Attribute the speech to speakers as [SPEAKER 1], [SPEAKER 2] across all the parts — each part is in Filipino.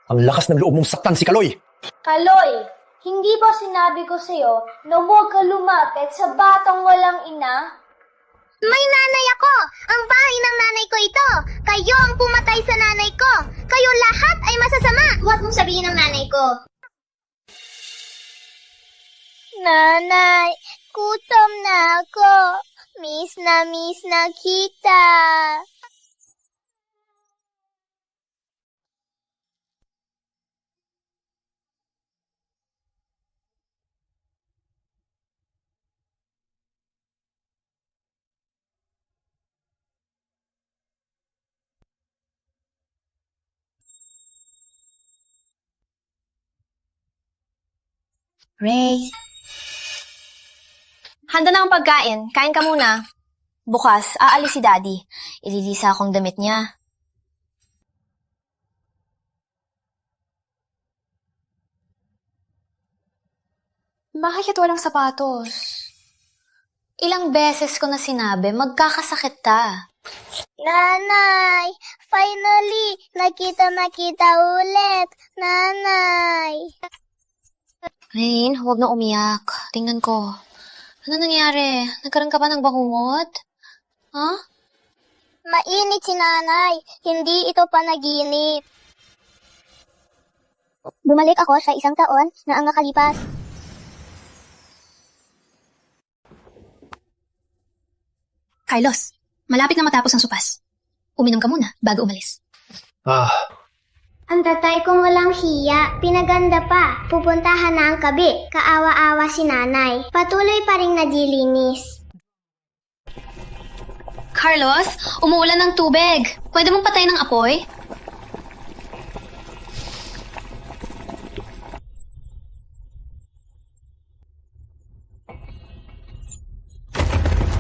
[SPEAKER 1] Ang lakas ng loob mong saktan si Kaloy!
[SPEAKER 2] Kaloy, hindi ba sinabi ko sa'yo na huwag ka lumapit sa batang walang ina?
[SPEAKER 3] May nanay ako! Ang bahay ng nanay ko ito! Kayo ang pumatay sa nanay ko! Kayo lahat ay masasama! Huwag mong sabihin ng nanay ko! Nanay, gutom na ako. Miss na kita.
[SPEAKER 4] Ray. Handa na ang pagkain. Kain ka muna. Bukas, aalis si Daddy. Ililisa akong damit niya. Bakit walang sapatos? Ilang beses ko na sinabi, magkakasakit ta.
[SPEAKER 3] Nanay, finally, nakita ulit. Nanay.
[SPEAKER 4] Rain, huwag na umiyak. Tingnan ko. Ano nangyari? Nagkaroon ka ba ng bangungot? Ha?
[SPEAKER 3] Mainit si nanay. Hindi ito panaginip. Bumalik ako sa 1 taon na ang nakalipas.
[SPEAKER 4] Carlos, malapit na matapos ang supas. Uminom ka muna bago umalis.
[SPEAKER 3] Ang tatay kong walang hiya, pinaganda pa. Pupuntahan na ang gabi, kaawa-awa si nanay. Patuloy pa rin nadilinis.
[SPEAKER 4] Carlos, umuulan ng tubig. Pwede mong patayin ng apoy?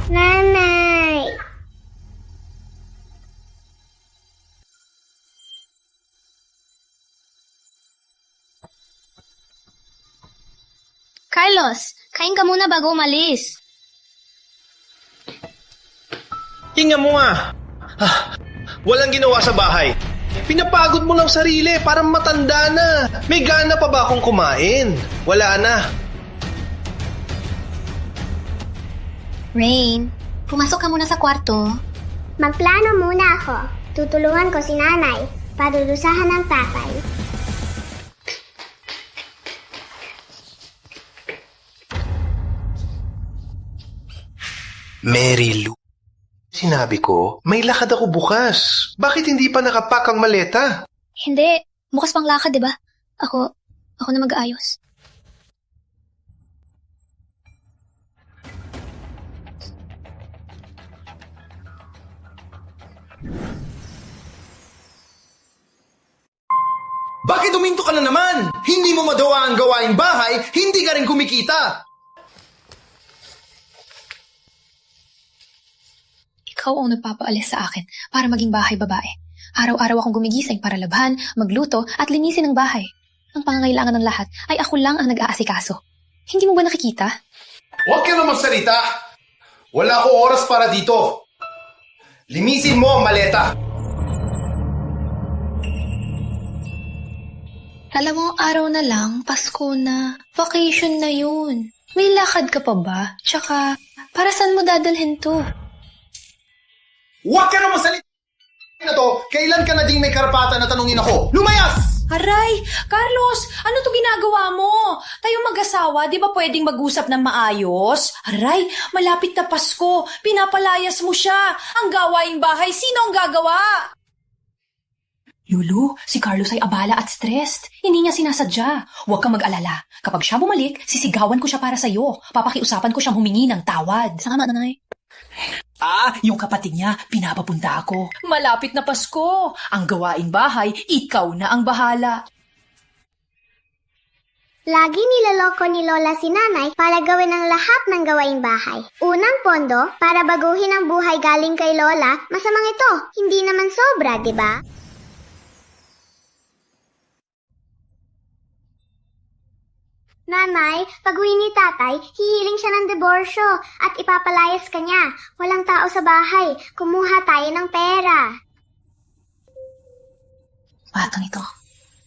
[SPEAKER 3] Nanay!
[SPEAKER 4] Carlos, kain ka muna bago umalis.
[SPEAKER 5] Hinga mo nga. Walang ginawa sa bahay. Pinapagod mo lang sarili, parang matanda na. May gana pa ba akong kumain? Wala na.
[SPEAKER 4] Rain, pumasok ka muna sa kwarto.
[SPEAKER 3] Magplano muna ako. Tutulungan ko si nanay. Padudusahan ng tatay.
[SPEAKER 5] Mary Lou, sinabi ko, may lakad ako bukas. Bakit hindi pa nakapak ang maleta?
[SPEAKER 4] Hindi, bukas pang lakad, di ba? Ako na mag-aayos.
[SPEAKER 5] Bakit uminto ka na naman? Hindi mo magawa ang gawaing bahay, hindi ka rin kumikita.
[SPEAKER 6] Ikaw ang nagpapaalis sa akin para maging bahay babae. Araw-araw akong gumigising para labhan, magluto at linisin ang bahay. Ang pangangailangan ng lahat ay ako lang ang nag-aasikaso. Hindi mo ba nakikita?
[SPEAKER 5] Huwag ka na magsalita. Wala akong oras para dito. Linisin mo ang maleta.
[SPEAKER 6] Alam mo, araw na lang, Pasko na, vacation na yun. May lakad ka pa ba? Tsaka, para saan mo dadalhin to?
[SPEAKER 5] Huwag ka na magsalita na to. Kailan ka na ding may karapatan na tanungin ako? Lumayas!
[SPEAKER 7] Aray! Carlos! Ano to ginagawa mo? Tayong mag-asawa, di ba pwedeng mag-usap ng maayos? Aray! Malapit na Pasko! Pinapalayas mo siya! Ang gawaing bahay, sino ang gagawa? Lulu, si Carlos ay abala at stressed. Hindi niya sinasadya. Huwag kang mag-alala. Kapag siya bumalik, sisigawan ko siya para sa'yo. Papakiusapan ko siyang humingi ng tawad.
[SPEAKER 4] Sama, nanay.
[SPEAKER 7] Yung kapatid niya, pinapapunta ako. Malapit na Pasko. Ang gawaing bahay, ikaw na ang bahala.
[SPEAKER 3] Lagi niloloko ni Lola si nanay para gawin ang lahat ng gawaing bahay. Unang pondo, para baguhin ang buhay galing kay Lola, masamang ito. Hindi naman sobra, di ba? Nanay, pag uwi ni tatay, hihiling siya ng diborsyo at ipapalayas ka niya. Walang tao sa bahay. Kumuha tayo ng pera.
[SPEAKER 6] Batang ito.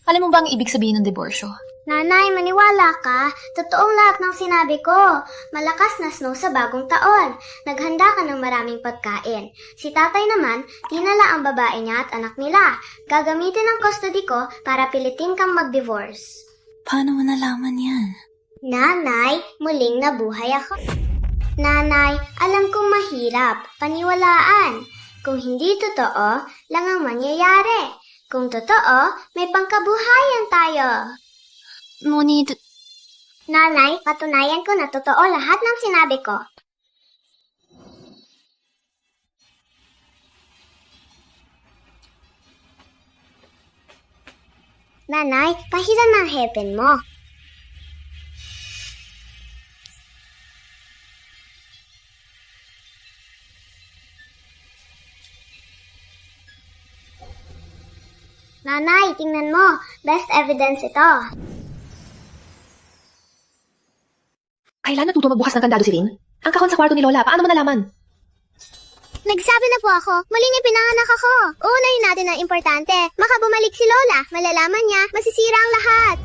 [SPEAKER 6] Alam mo ba ang ibig sabihin ng diborsyo?
[SPEAKER 3] Nanay, maniwala ka. Totoong lahat ng sinabi ko. Malakas na snow sa bagong taon. Naghanda ka ng maraming pagkain. Si tatay naman, dinala ang babae niya at anak nila. Gagamitin ang custody ko para pilitin kang mag-divorce.
[SPEAKER 6] Paano mo nalaman yan?
[SPEAKER 3] Nanay, muling nabuhay ako. Nanay, alam kong mahirap. Paniwalaan. Kung hindi totoo, lang ang mangyayari. Kung totoo, may pangkabuhayan tayo.
[SPEAKER 4] Ngunit,
[SPEAKER 3] Nanay, patunayan ko na totoo lahat ng sinabi ko. Nanay, pahiran ng hairpin mo. Nanay, tingnan mo. Best evidence ito.
[SPEAKER 6] Kailan natuto magbukas ng kandado si Rin? Ang kahon sa kwarto ni Lola, paano mo nalaman?
[SPEAKER 3] Nagsabi na po ako, muling ipinanganak ako. Uunahin natin ang importante. Makabumalik si Lola, malalaman niya, masisira ang lahat.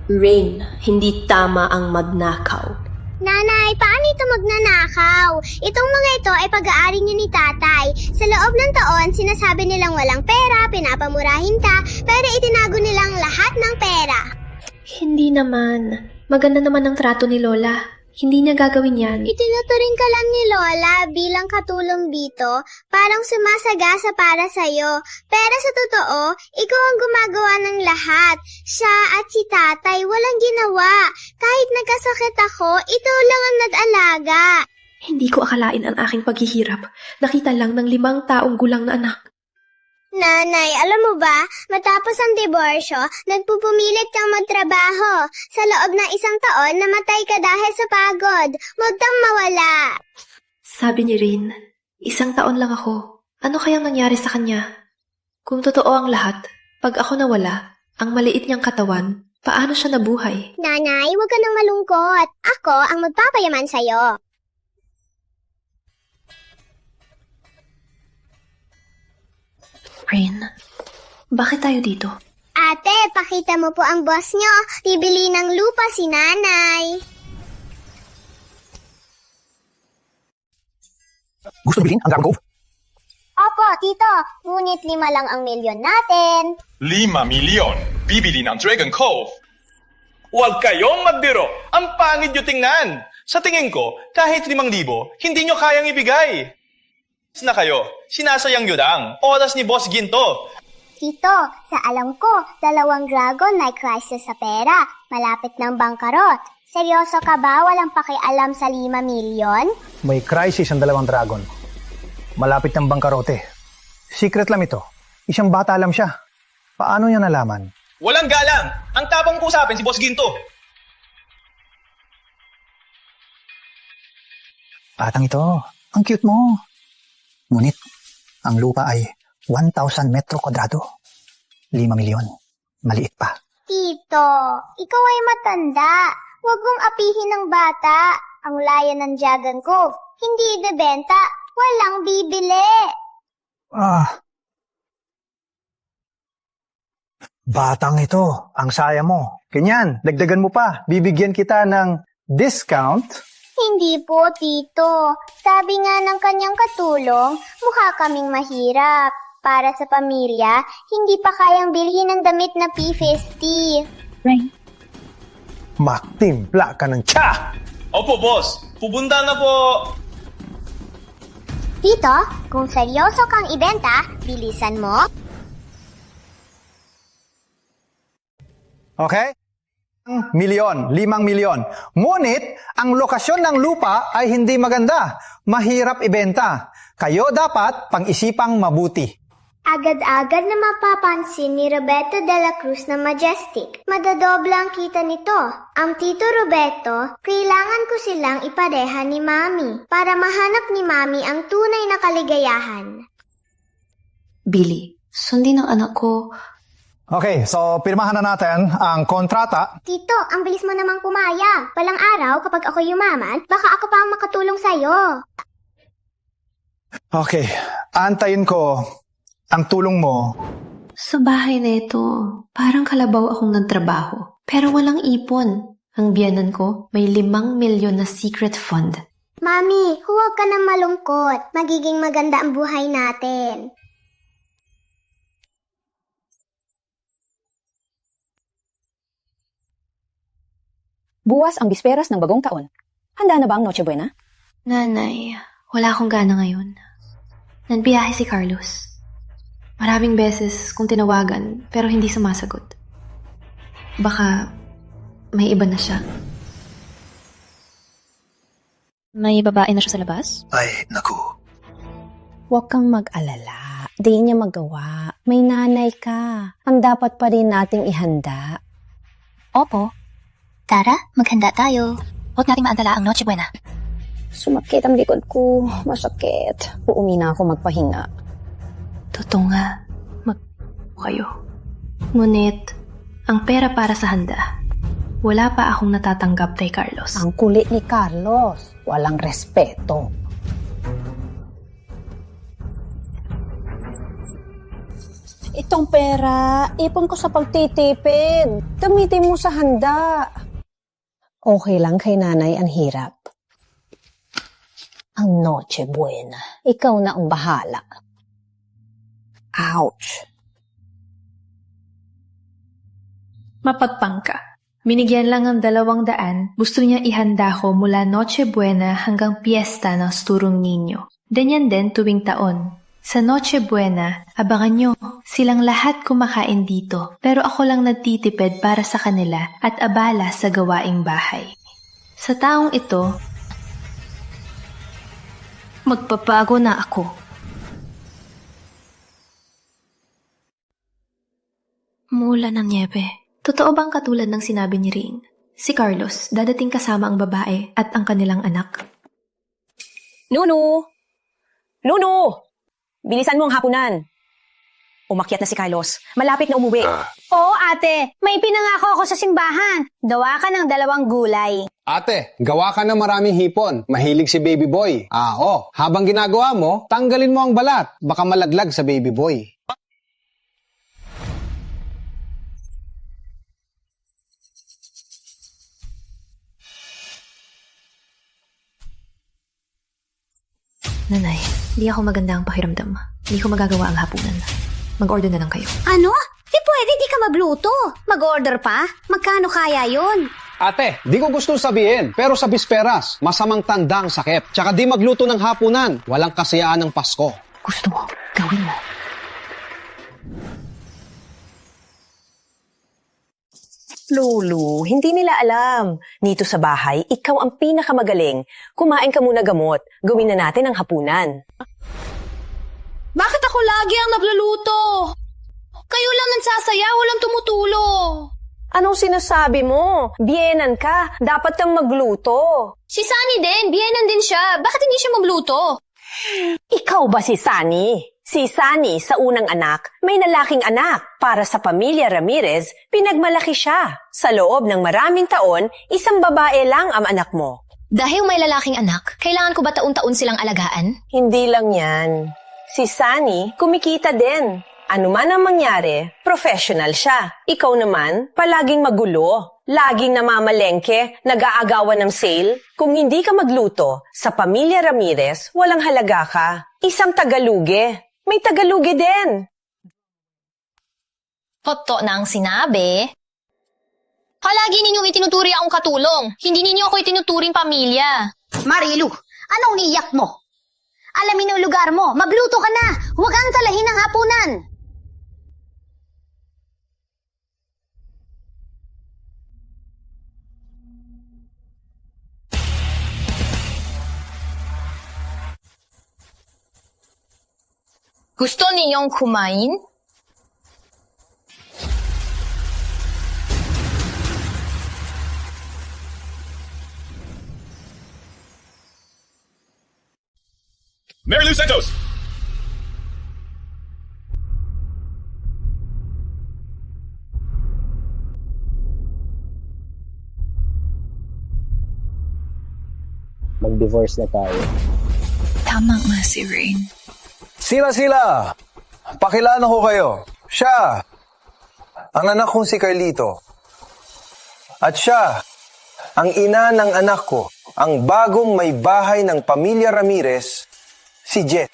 [SPEAKER 8] Rain, hindi tama ang magnakaw.
[SPEAKER 3] Nanay, paano ito magnanakaw? Itong mga ito ay pag-aari niyo ni tatay. Sa loob ng taon, sinasabi nilang walang pera, pinapamurahin ka, pero itinago nilang lahat ng pera.
[SPEAKER 8] Hindi naman. Maganda naman ang trato ni Lola. Hindi niya gagawin yan.
[SPEAKER 3] Itinuturing ka lang ni Lola bilang katulong dito, parang sumasagasa para sa'yo. Pero sa totoo, ikaw ang gumagawa ng lahat. Siya at si tatay walang ginawa. Kahit nagkasakit ako, ito lang ang nag-alaga.
[SPEAKER 8] Hindi ko akalain ang aking paghihirap. Nakita lang ng 5 taong gulang na anak.
[SPEAKER 3] Nanay, alam mo ba, matapos ang diborsyo, nagpupumilit kang magtrabaho. Sa loob ng 1 taon, namatay ka dahil sa pagod. Huwag kang mawala.
[SPEAKER 8] Sabi ni Rin, 1 taon lang ako. Ano kayang nangyari sa kanya? Kung totoo ang lahat, pag ako nawala, ang maliit niyang katawan, paano siya nabuhay?
[SPEAKER 3] Nanay, huwag ka nang malungkot. Ako ang magpapayaman sa'yo.
[SPEAKER 8] Rin, bakit tayo dito?
[SPEAKER 3] Ate, pakita mo po ang boss nyo. Bibili ng lupa si nanay.
[SPEAKER 1] Gusto bilhin ang Dragon Cove?
[SPEAKER 3] Opo, tito. Ngunit 5 lang ang milyon natin.
[SPEAKER 9] 5 milyon. Bibili ng Dragon Cove. Huwag kayong magbiro. Ang pangit nyo tingnan. Sa tingin ko, kahit 5,000, hindi nyo kayang ibigay. Na kayo, sinasayang nyo lang. Oras ni Boss Ginto.
[SPEAKER 3] Tito, sa alam ko, 2 dragon may crisis sa pera. Malapit ng bangkarot. Seryoso ka ba walang pakialam sa 5 milyon?
[SPEAKER 1] May crisis ang 2 dragon. Malapit ng bangkarote. Secret lang ito. Isang bata lang siya. Paano niya nalaman?
[SPEAKER 5] Walang galang. Ang tapang ko usapin si Boss Ginto.
[SPEAKER 1] Batang ito, ang cute mo. Ngunit, ang lupa ay 1,000 metro kwadrado. 5 milyon. Maliit pa.
[SPEAKER 3] Tito, ikaw ay matanda. Huwag mong apihin ng bata. Ang laya ng Dragon Cove. Hindi ibebenta. Walang bibili.
[SPEAKER 1] Batang ito, ang saya mo. Ganyan, dagdagan mo pa. Bibigyan kita ng discount.
[SPEAKER 3] Hindi po, Tito. Sabi nga ng kanyang katulong, mukha kaming mahirap. Para sa pamilya, hindi pa kayang bilhin ng damit na P50.
[SPEAKER 6] Right.
[SPEAKER 1] Magtimpla ka ng tsa!
[SPEAKER 5] Opo, boss. Pupunta na po.
[SPEAKER 3] Tito, kung seryoso kang ibenta, bilisan mo.
[SPEAKER 1] Okay? 5 milyon. Ngunit, ang lokasyon ng lupa ay hindi maganda. Mahirap ibenta. Kayo dapat pang-isipang mabuti.
[SPEAKER 3] Agad-agad na mapapansin ni Roberto de la Cruz na majestic. Madadobla ang kita nito. Ang Tito Roberto, kailangan ko silang ipareha ni Mami para mahanap ni Mami ang tunay na kaligayahan.
[SPEAKER 8] Billy, sundin ng anak ko.
[SPEAKER 1] Okay, so pirmahan na natin ang kontrata.
[SPEAKER 3] Tito, ang bilis mo namang pumayag. Walang araw kapag ako yumaman, baka ako pa ang makatulong sa'yo.
[SPEAKER 1] Okay, antayin ko ang tulong mo
[SPEAKER 8] Sa bahay na ito, parang kalabaw akong nagtrabaho. Pero walang ipon. Ang biyanan ko may 5 milyon na secret fund.
[SPEAKER 3] Mami, huwag ka na malungkot. Magiging maganda ang buhay natin.
[SPEAKER 10] Buwas ang bisperas ng bagong taon. Handa na ba ang Noche Buena?
[SPEAKER 8] Nanay, wala akong gana ngayon. Nagbiyahe si Carlos. Maraming beses kung tinawagan pero hindi sumasagot. Baka may iba na siya.
[SPEAKER 4] May babae na siya sa labas?
[SPEAKER 5] Ay, naku.
[SPEAKER 11] Huwag kang mag-alala. Di niya magawa. May nanay ka. Ang dapat pa rin nating ihanda.
[SPEAKER 4] Opo. Tara, maghanda tayo. Huwag nating maantala ang Noche Buena.
[SPEAKER 11] Sumakit ang likod ko. Masakit. Uumi na ako magpahinga.
[SPEAKER 8] Totoo nga, kayo. Ngunit, ang pera para sa handa, wala pa akong natatanggap kay Carlos.
[SPEAKER 11] Ang kulit ni Carlos. Walang respeto. Itong pera, ipon ko sa pagtitipid. Gamitin mo sa handa. Okay lang kay nanay ang hirap. Ang Noche Buena. Ikaw na ang bahala. Ouch!
[SPEAKER 8] Mapagpang ka. Minigyan lang ng 200, gusto niya ihanda ko mula Noche Buena hanggang piyesta ng Sturong Niño. Ganyan din tuwing taon. Sa Noche Buena, abangan nyo, silang lahat kumakain dito, pero ako lang nagtitipid para sa kanila at abala sa gawaing bahay. Sa taong ito, magpapago na ako. Mula ng niebe. Totoo bang katulad ng sinabi ni Rain? Si Carlos, dadating kasama ang babae at ang kanilang anak.
[SPEAKER 10] Nunu! Nunu! Bilisan mo ang hapunan. Umakyat na si Carlos. Malapit na umuwi.
[SPEAKER 3] Oo, ate. May pinangako ako sa simbahan. Gawa ka ng 2 gulay.
[SPEAKER 12] Ate, gawa ka ng maraming hipon. Mahilig si baby boy. Habang ginagawa mo, tanggalin mo ang balat. Baka malaglag sa baby boy.
[SPEAKER 8] Nanay, di ako maganda ang pakiramdam. Hindi ko magagawa ang hapunan. Mag-order na lang kayo.
[SPEAKER 3] Ano? Di pwede di ka magluto. Mag-order pa? Magkano kaya yon?
[SPEAKER 12] Ate, di ko gusto sabihin, pero sa bisperas, masamang tanda ang sakit. Tsaka di magluto ng hapunan. Walang kasayaan ng Pasko.
[SPEAKER 8] Gusto mo, gawin mo.
[SPEAKER 10] Lulu, hindi nila alam. Dito sa bahay, ikaw ang pinakamagaling. Kumain ka muna gamot. Gawin na natin ang hapunan.
[SPEAKER 7] Bakit ako lagi ang nagluluto? Kayo lang nagsasaya, walang tumutulo.
[SPEAKER 10] Anong sinasabi mo? Biyenan ka. Dapat kang magluto.
[SPEAKER 4] Si Sunny din, biyenan din siya. Bakit hindi siya magluto?
[SPEAKER 10] Ikaw ba si Sunny? Si Sunny, sa unang anak, may lalaking anak. Para sa pamilya Ramirez, pinagmalaki siya. Sa loob ng maraming taon, isang babae lang ang anak mo.
[SPEAKER 4] Dahil may lalaking anak, kailangan ko ba taon-taon silang alagaan?
[SPEAKER 10] Hindi lang yan. Si Sunny, kumikita din. Ano man ang mangyari, professional siya. Ikaw naman, palaging magulo. Laging namamalengke, nag-aagawan ng sale. Kung hindi ka magluto, sa pamilya Ramirez, walang halaga ka. Isang Tagaluge. May Tagaluge din.
[SPEAKER 4] Totoo na ang sinabi. Palagi ninyong itinuturi akong katulong. Hindi ninyo ako itinuturing pamilya.
[SPEAKER 3] Marilu, anong niyak mo? Alamin ang lugar mo. Magluto ka na. Huwag kang talahin ng hapunan.
[SPEAKER 4] Gusto ninyong kumain?
[SPEAKER 9] Mary Lou Santos!
[SPEAKER 13] Mag-divorce na tayo.
[SPEAKER 6] Tama nga si Rain.
[SPEAKER 14] Sila! Pakilala ko kayo.
[SPEAKER 13] Siya, ang anak kong si Carlito. At siya, ang ina ng anak ko, ang bagong may bahay ng pamilya Ramirez, si Jet.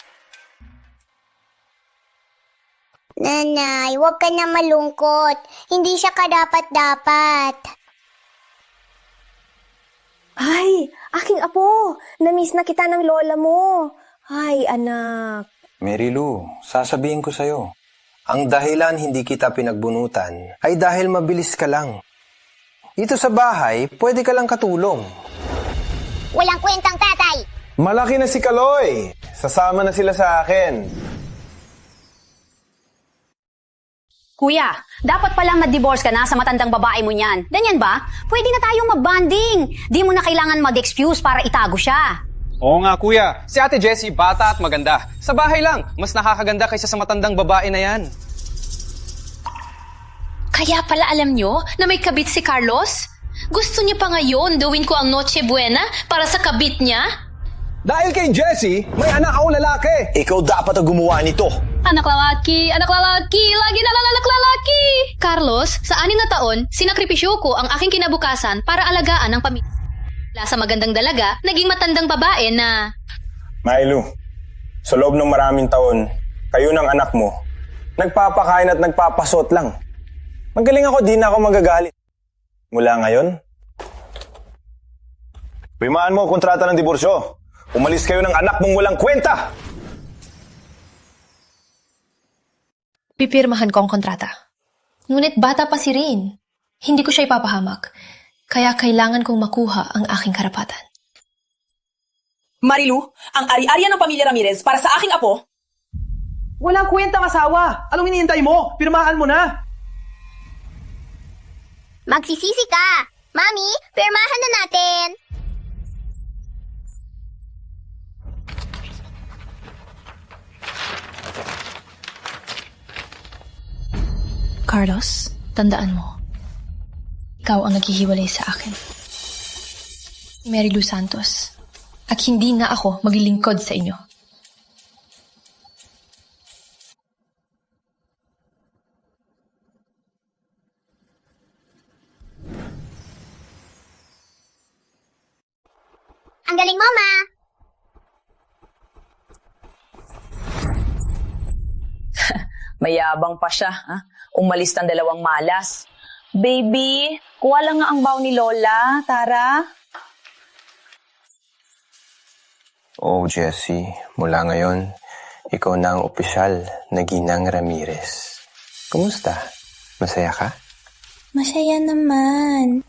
[SPEAKER 3] Nanay, huwag ka na malungkot. Hindi siya kadapat-dapat.
[SPEAKER 10] Ay, aking apo, namiss na kita ng lola mo. Ay, anak.
[SPEAKER 13] Mary Lou, sasabihin ko sa'yo, ang dahilan hindi kita pinagbunutan ay dahil mabilis ka lang. Dito sa bahay, pwede ka lang katulong.
[SPEAKER 3] Walang kwentang tatay.
[SPEAKER 13] Malaki na si Kaloy. Sasama na sila sa akin.
[SPEAKER 14] Kuya, dapat palang ma-divorce ka na sa matandang babae mo niyan. Ganyan ba? Pwede na tayong mag-bonding. Di mo na kailangan mag-excuse para itago siya.
[SPEAKER 15] Oo nga kuya, si Ate Jessie bata at maganda. Sa bahay lang, mas nakakaganda kaysa sa matandang babae na yan.
[SPEAKER 6] Kaya pala alam nyo na may kabit si Carlos? Gusto niya pa ngayon gawin ko ang Noche Buena para sa kabit niya?
[SPEAKER 12] Dahil kay Jessie, may anak akong lalaki.
[SPEAKER 13] Ikaw dapat ang gumawa nito.
[SPEAKER 6] Anak lalaki, lagi na anak lalaki. Carlos, sa 6 na taon, sinakripisyo ko ang aking kinabukasan para alagaan ang pamilya. Mula sa magandang dalaga, naging matandang babae na...
[SPEAKER 13] Mailu, sa loob ng maraming taon, kayo ng anak mo, nagpapakain at nagpapasot lang. Magaling ako, di na ako magagalit. Mula ngayon, pimaan mo ang kontrata ng diborsyo. Umalis kayo ng anak mong walang kwenta!
[SPEAKER 6] Pipirmahan ko ang kontrata. Ngunit bata pa si Rain. Hindi ko siya ipapahamak. Kaya kailangan kong makuha ang aking karapatan.
[SPEAKER 16] Marilu, ang ari-arian ng pamilya Ramirez para sa aking apo.
[SPEAKER 5] Walang kwentang asawa. Anong iniintay mo? Pirmahan mo na.
[SPEAKER 3] Magsisisi ka. Mami, pirmahan na natin.
[SPEAKER 6] Carlos, tandaan mo. Ikaw ang naghihiwalay sa akin. Mary Lou Santos. At hindi na ako maglilingkod sa inyo.
[SPEAKER 3] Ang galing mo, Ma.
[SPEAKER 16] Mayabang pa siya, ha? Umalis ng 2 malas. Baby, kuha lang nga ang baw ni Lola, Tara.
[SPEAKER 13] Oh, Jessie, mula ngayon, ikaw na ang opisyal na Ginang Ramirez. Kumusta? Masaya ka?
[SPEAKER 3] Masaya naman.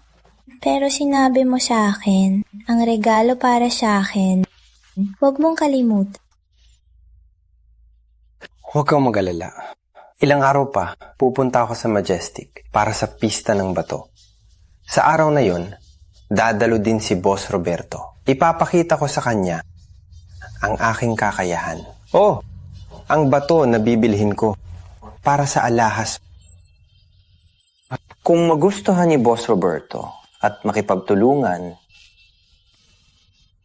[SPEAKER 3] Pero sinabi mo sa akin, ang regalo para sa akin, huwag mong kalimutan.
[SPEAKER 13] Huwag kang mag-alala. Ilang araw pa, pupunta ako sa Majestic para sa pista ng bato. Sa araw na yon, dadalo din si Boss Roberto. Ipapakita ko sa kanya ang aking kakayahan. Oh, ang bato na bibilhin ko para sa alahas. Kung magustuhan ni Boss Roberto at makipagtulungan,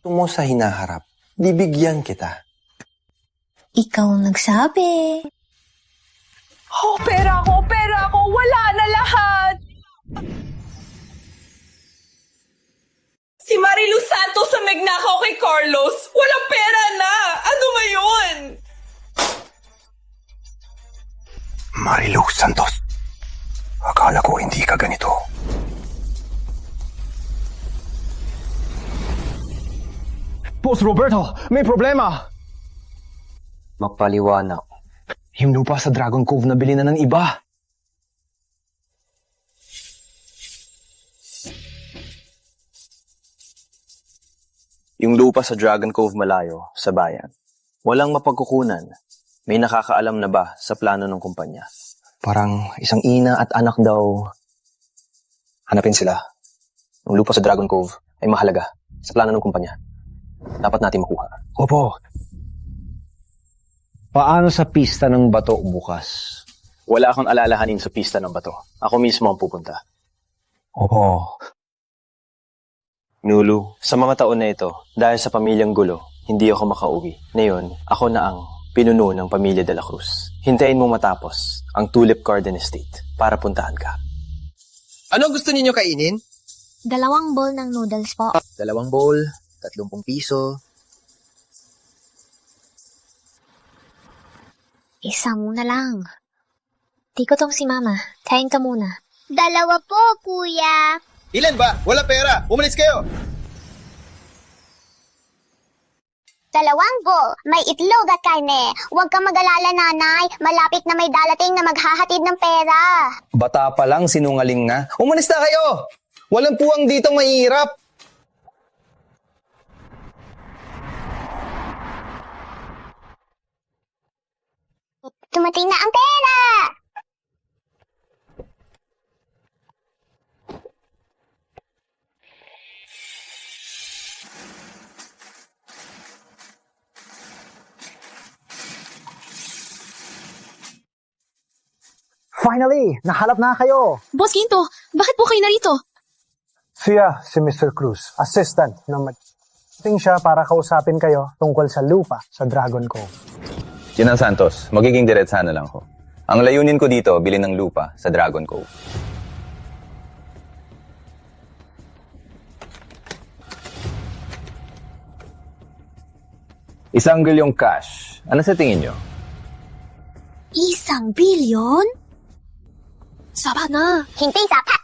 [SPEAKER 13] tumo sa hinaharap, bibigyan kita.
[SPEAKER 3] Ikaw ang nagsabi.
[SPEAKER 16] Oh, pera ko! Wala na lahat! Si Marilu Santos ang nagnakaw kay Carlos. Walang pera na! Ano ngayon?
[SPEAKER 13] Marilu Santos, akala ko hindi ka ganito.
[SPEAKER 12] Boss Roberto, may problema.
[SPEAKER 13] Mapaliwanag.
[SPEAKER 12] Yung lupa sa Dragon Cove na bili na ng iba.
[SPEAKER 17] Yung lupa sa Dragon Cove malayo, sa bayan. Walang mapagkukunan. May nakakaalam na ba sa plano ng kumpanya?
[SPEAKER 13] Parang isang ina at anak daw.
[SPEAKER 17] Hanapin sila. Yung lupa sa Dragon Cove ay mahalaga sa plano ng kumpanya. Dapat natin makuha.
[SPEAKER 12] Opo. Paano sa pista ng bato bukas?
[SPEAKER 17] Wala akong alalahanin sa pista ng bato. Ako mismo ang pupunta.
[SPEAKER 12] Opo.
[SPEAKER 17] Nulu, sa mga taon na ito, dahil sa pamilyang gulo, hindi ako makauwi. Ngayon, ako na ang pinuno ng pamilya de la Cruz. Hintayin mo matapos ang Tulip Garden Estate para puntahan ka.
[SPEAKER 18] Ano gusto ninyo kainin?
[SPEAKER 3] 2 bowl ng noodles po.
[SPEAKER 18] 2 bowl, 30 piso.
[SPEAKER 4] Isa muna lang. Di ko tong si Mama. Kain ka muna.
[SPEAKER 3] 2 po, kuya.
[SPEAKER 5] Ilan ba? Wala pera. Umalis kayo.
[SPEAKER 3] 2 bowl. May itlog at karne. Huwag kang mag-alala, nanay. Malapit na may dalating na maghahatid ng pera.
[SPEAKER 18] Bata pa lang, sinungaling na. Umalis na kayo! Walang puwang ditong mahihirap.
[SPEAKER 3] Tumating na ang pera!
[SPEAKER 1] Finally, nahalap na kayo.
[SPEAKER 6] Boss Ginto, bakit po kayo narito?
[SPEAKER 19] Siya si Mr. Cruz, assistant ng Ting siya para kausapin kayo tungkol sa lupa sa Dragon Cove.
[SPEAKER 20] General Santos, magiging diretsa na lang ko. Ang layunin ko dito, bilhin ng lupa sa Dragon Cove. Isang bilyong cash. Ano sa tingin nyo?
[SPEAKER 3] 1 bilyon?
[SPEAKER 6] Sapat na.
[SPEAKER 3] Hindi sapat.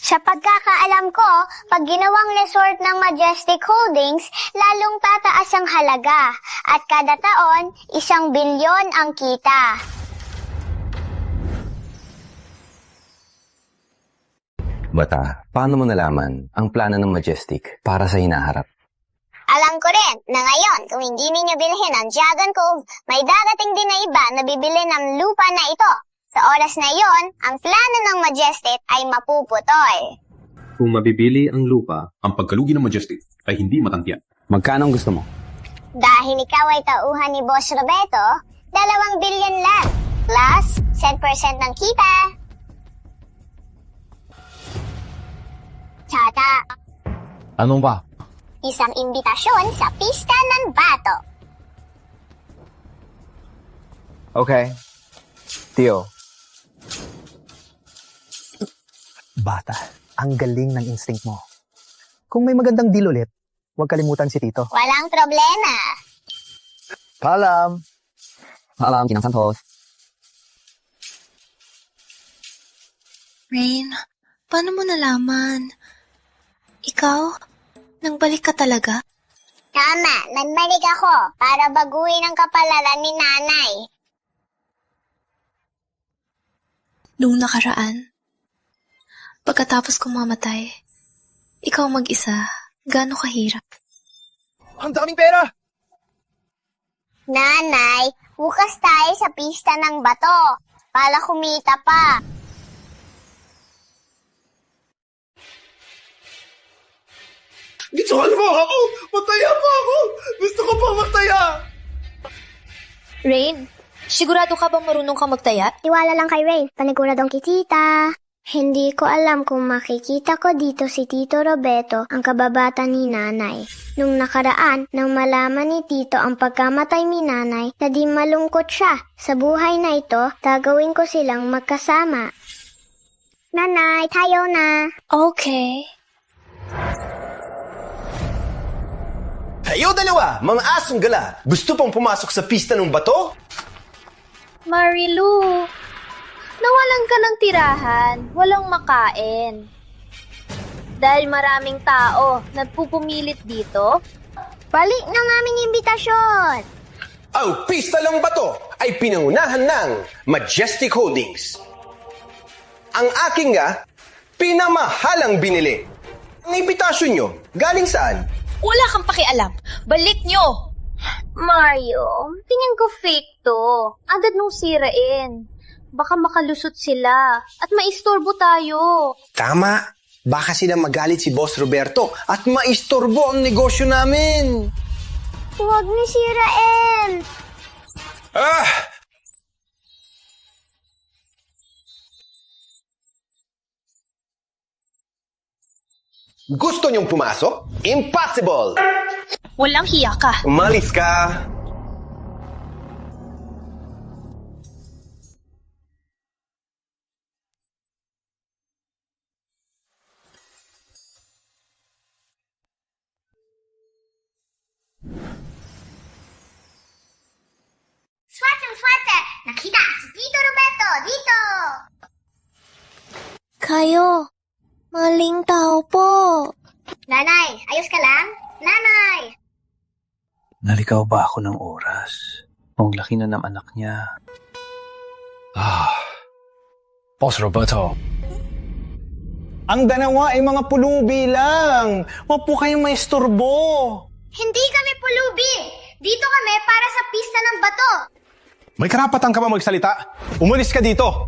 [SPEAKER 3] Sa pagkakaalam ko, pag ginawang resort ng Majestic Holdings, lalong tataas ang halaga. At kada taon, 1 bilyon ang kita.
[SPEAKER 20] Bata, paano mo nalaman ang plano ng Majestic para sa hinaharap?
[SPEAKER 3] Alam ko rin na ngayon, kung hindi ninyo bilhin ang Dragon Cove, may darating din na iba na bibili ng lupa na ito. Sa oras na iyon, ang plano ng Majestic ay mapuputol.
[SPEAKER 21] Kung mabibili ang lupa, ang pagkalugi ng Majestic ay hindi matangkiya.
[SPEAKER 18] Magkano ang gusto mo?
[SPEAKER 3] Dahil ikaw ay tauhan ni Boss Roberto, 2 bilyon lang. Plus, 10% ng kita. Tsaka,
[SPEAKER 18] Anong ba?
[SPEAKER 3] isang imbitasyon sa pista ng bato.
[SPEAKER 18] Okay. Tio.
[SPEAKER 19] Bata, ang galing ng instinct mo. Kung may magandang deal ulit, huwag kalimutan si Tito.
[SPEAKER 3] Walang problema.
[SPEAKER 18] Paalam. Paalam, Kinang Santos.
[SPEAKER 6] Rain, paano mo nalaman? Ikaw? Nang balik ka talaga?
[SPEAKER 3] Tama, nanmalig ako para baguhin ang kapalaran ni nanay.
[SPEAKER 6] Nung nakaraan, pagkatapos kong mamatay, ikaw mag-isa, gaano kahirap?
[SPEAKER 18] Ang daming pera!
[SPEAKER 3] Nanay, bukas tayo sa pista ng bato para kumita pa.
[SPEAKER 5] Gitsuhan mo ako! Mataya pa ako! Gusto ko pa magtaya!
[SPEAKER 4] Rain, sigurado ka bang marunong ka magtaya?
[SPEAKER 3] Iwala lang kay Rain, paniguradong kitita. Hindi ko alam kung makikita ko dito si Tito Roberto, ang kababata ni nanay. Nung nakaraan, nang malaman ni Tito ang pagkamatay ni nanay, na di malungkot siya. Sa buhay na ito, gagawin ko silang magkasama. Nanay, tayo na.
[SPEAKER 4] Okay.
[SPEAKER 5] Kayo dalawa, mga asong gala, gusto pang pumasok sa pista ng bato?
[SPEAKER 2] Marilu, nawalan ka ng tirahan, walang makain. Dahil maraming tao nagpupumilit dito,
[SPEAKER 3] balik ng aming imbitasyon.
[SPEAKER 5] Ang pista ng bato ay pinangunahan ng Majestic Holdings. Ang aking pinamahalang binili. Ang imbitasyon nyo, galing saan?
[SPEAKER 6] Wala kang pakialam. Balik nyo!
[SPEAKER 2] Mario, tingin ko fake to. Agad nung sirain. Baka makalusot sila at maistorbo tayo.
[SPEAKER 5] Tama. Baka sila magalit si Boss Roberto at maistorbo ang negosyo namin.
[SPEAKER 3] Huwag ni sirain.
[SPEAKER 5] Gusto niyong pumasok? Impossible!
[SPEAKER 6] Walang hiya ka.
[SPEAKER 5] Umalis ka.
[SPEAKER 3] tayo. Maling tao po. Nanay, ayos ka lang? Nanay!
[SPEAKER 17] Naligaw ba ako ng oras? Ang laki na ng anak niya.
[SPEAKER 12] Boss Roberto. Ang dalawa ay mga pulubi lang. Huwag po kayong maisturbo.
[SPEAKER 3] Hindi kami pulubi. Dito kami para sa pista ng bato.
[SPEAKER 9] May karapatan ka ba magsalita? Umalis ka dito!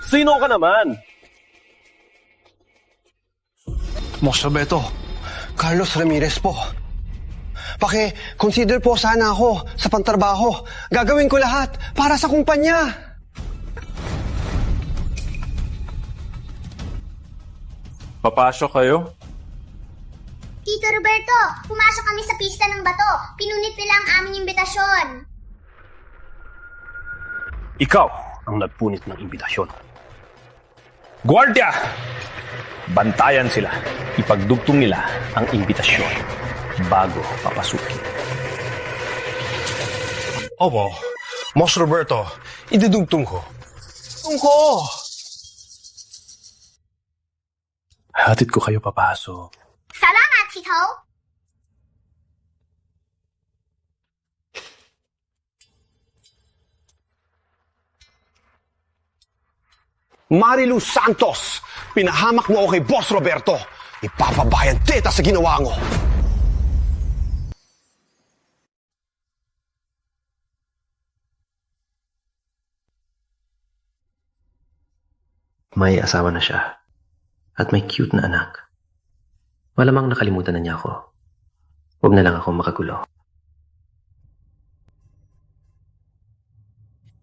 [SPEAKER 17] Sino ka naman?
[SPEAKER 5] Boss Roberto, Carlos Ramirez po. Paki-consider po sana ako sa pantrabaho. Gagawin ko lahat para sa kumpanya.
[SPEAKER 17] Papasok kayo?
[SPEAKER 3] Tito Roberto, pumasok kami sa pista ng bato. Pinunit nila ang aming imbitasyon.
[SPEAKER 17] Ikaw ang nagpunit ng imbitasyon. Guardia! Bantayan sila. Ipagdugtong nila ang imbitasyon bago papasukin.
[SPEAKER 5] Opo, Boss Roberto, idudugtong ko.
[SPEAKER 17] Hatid ko kayo papasok.
[SPEAKER 3] Salamat, Tito.
[SPEAKER 5] Marilu Santos, pinahamak mo ako kay Boss Roberto. Ipapabayan teta sa ginawa mo.
[SPEAKER 11] May asawa na siya. At may cute na anak. Malamang nakalimutan na niya ako. Huwag na lang ako makagulo.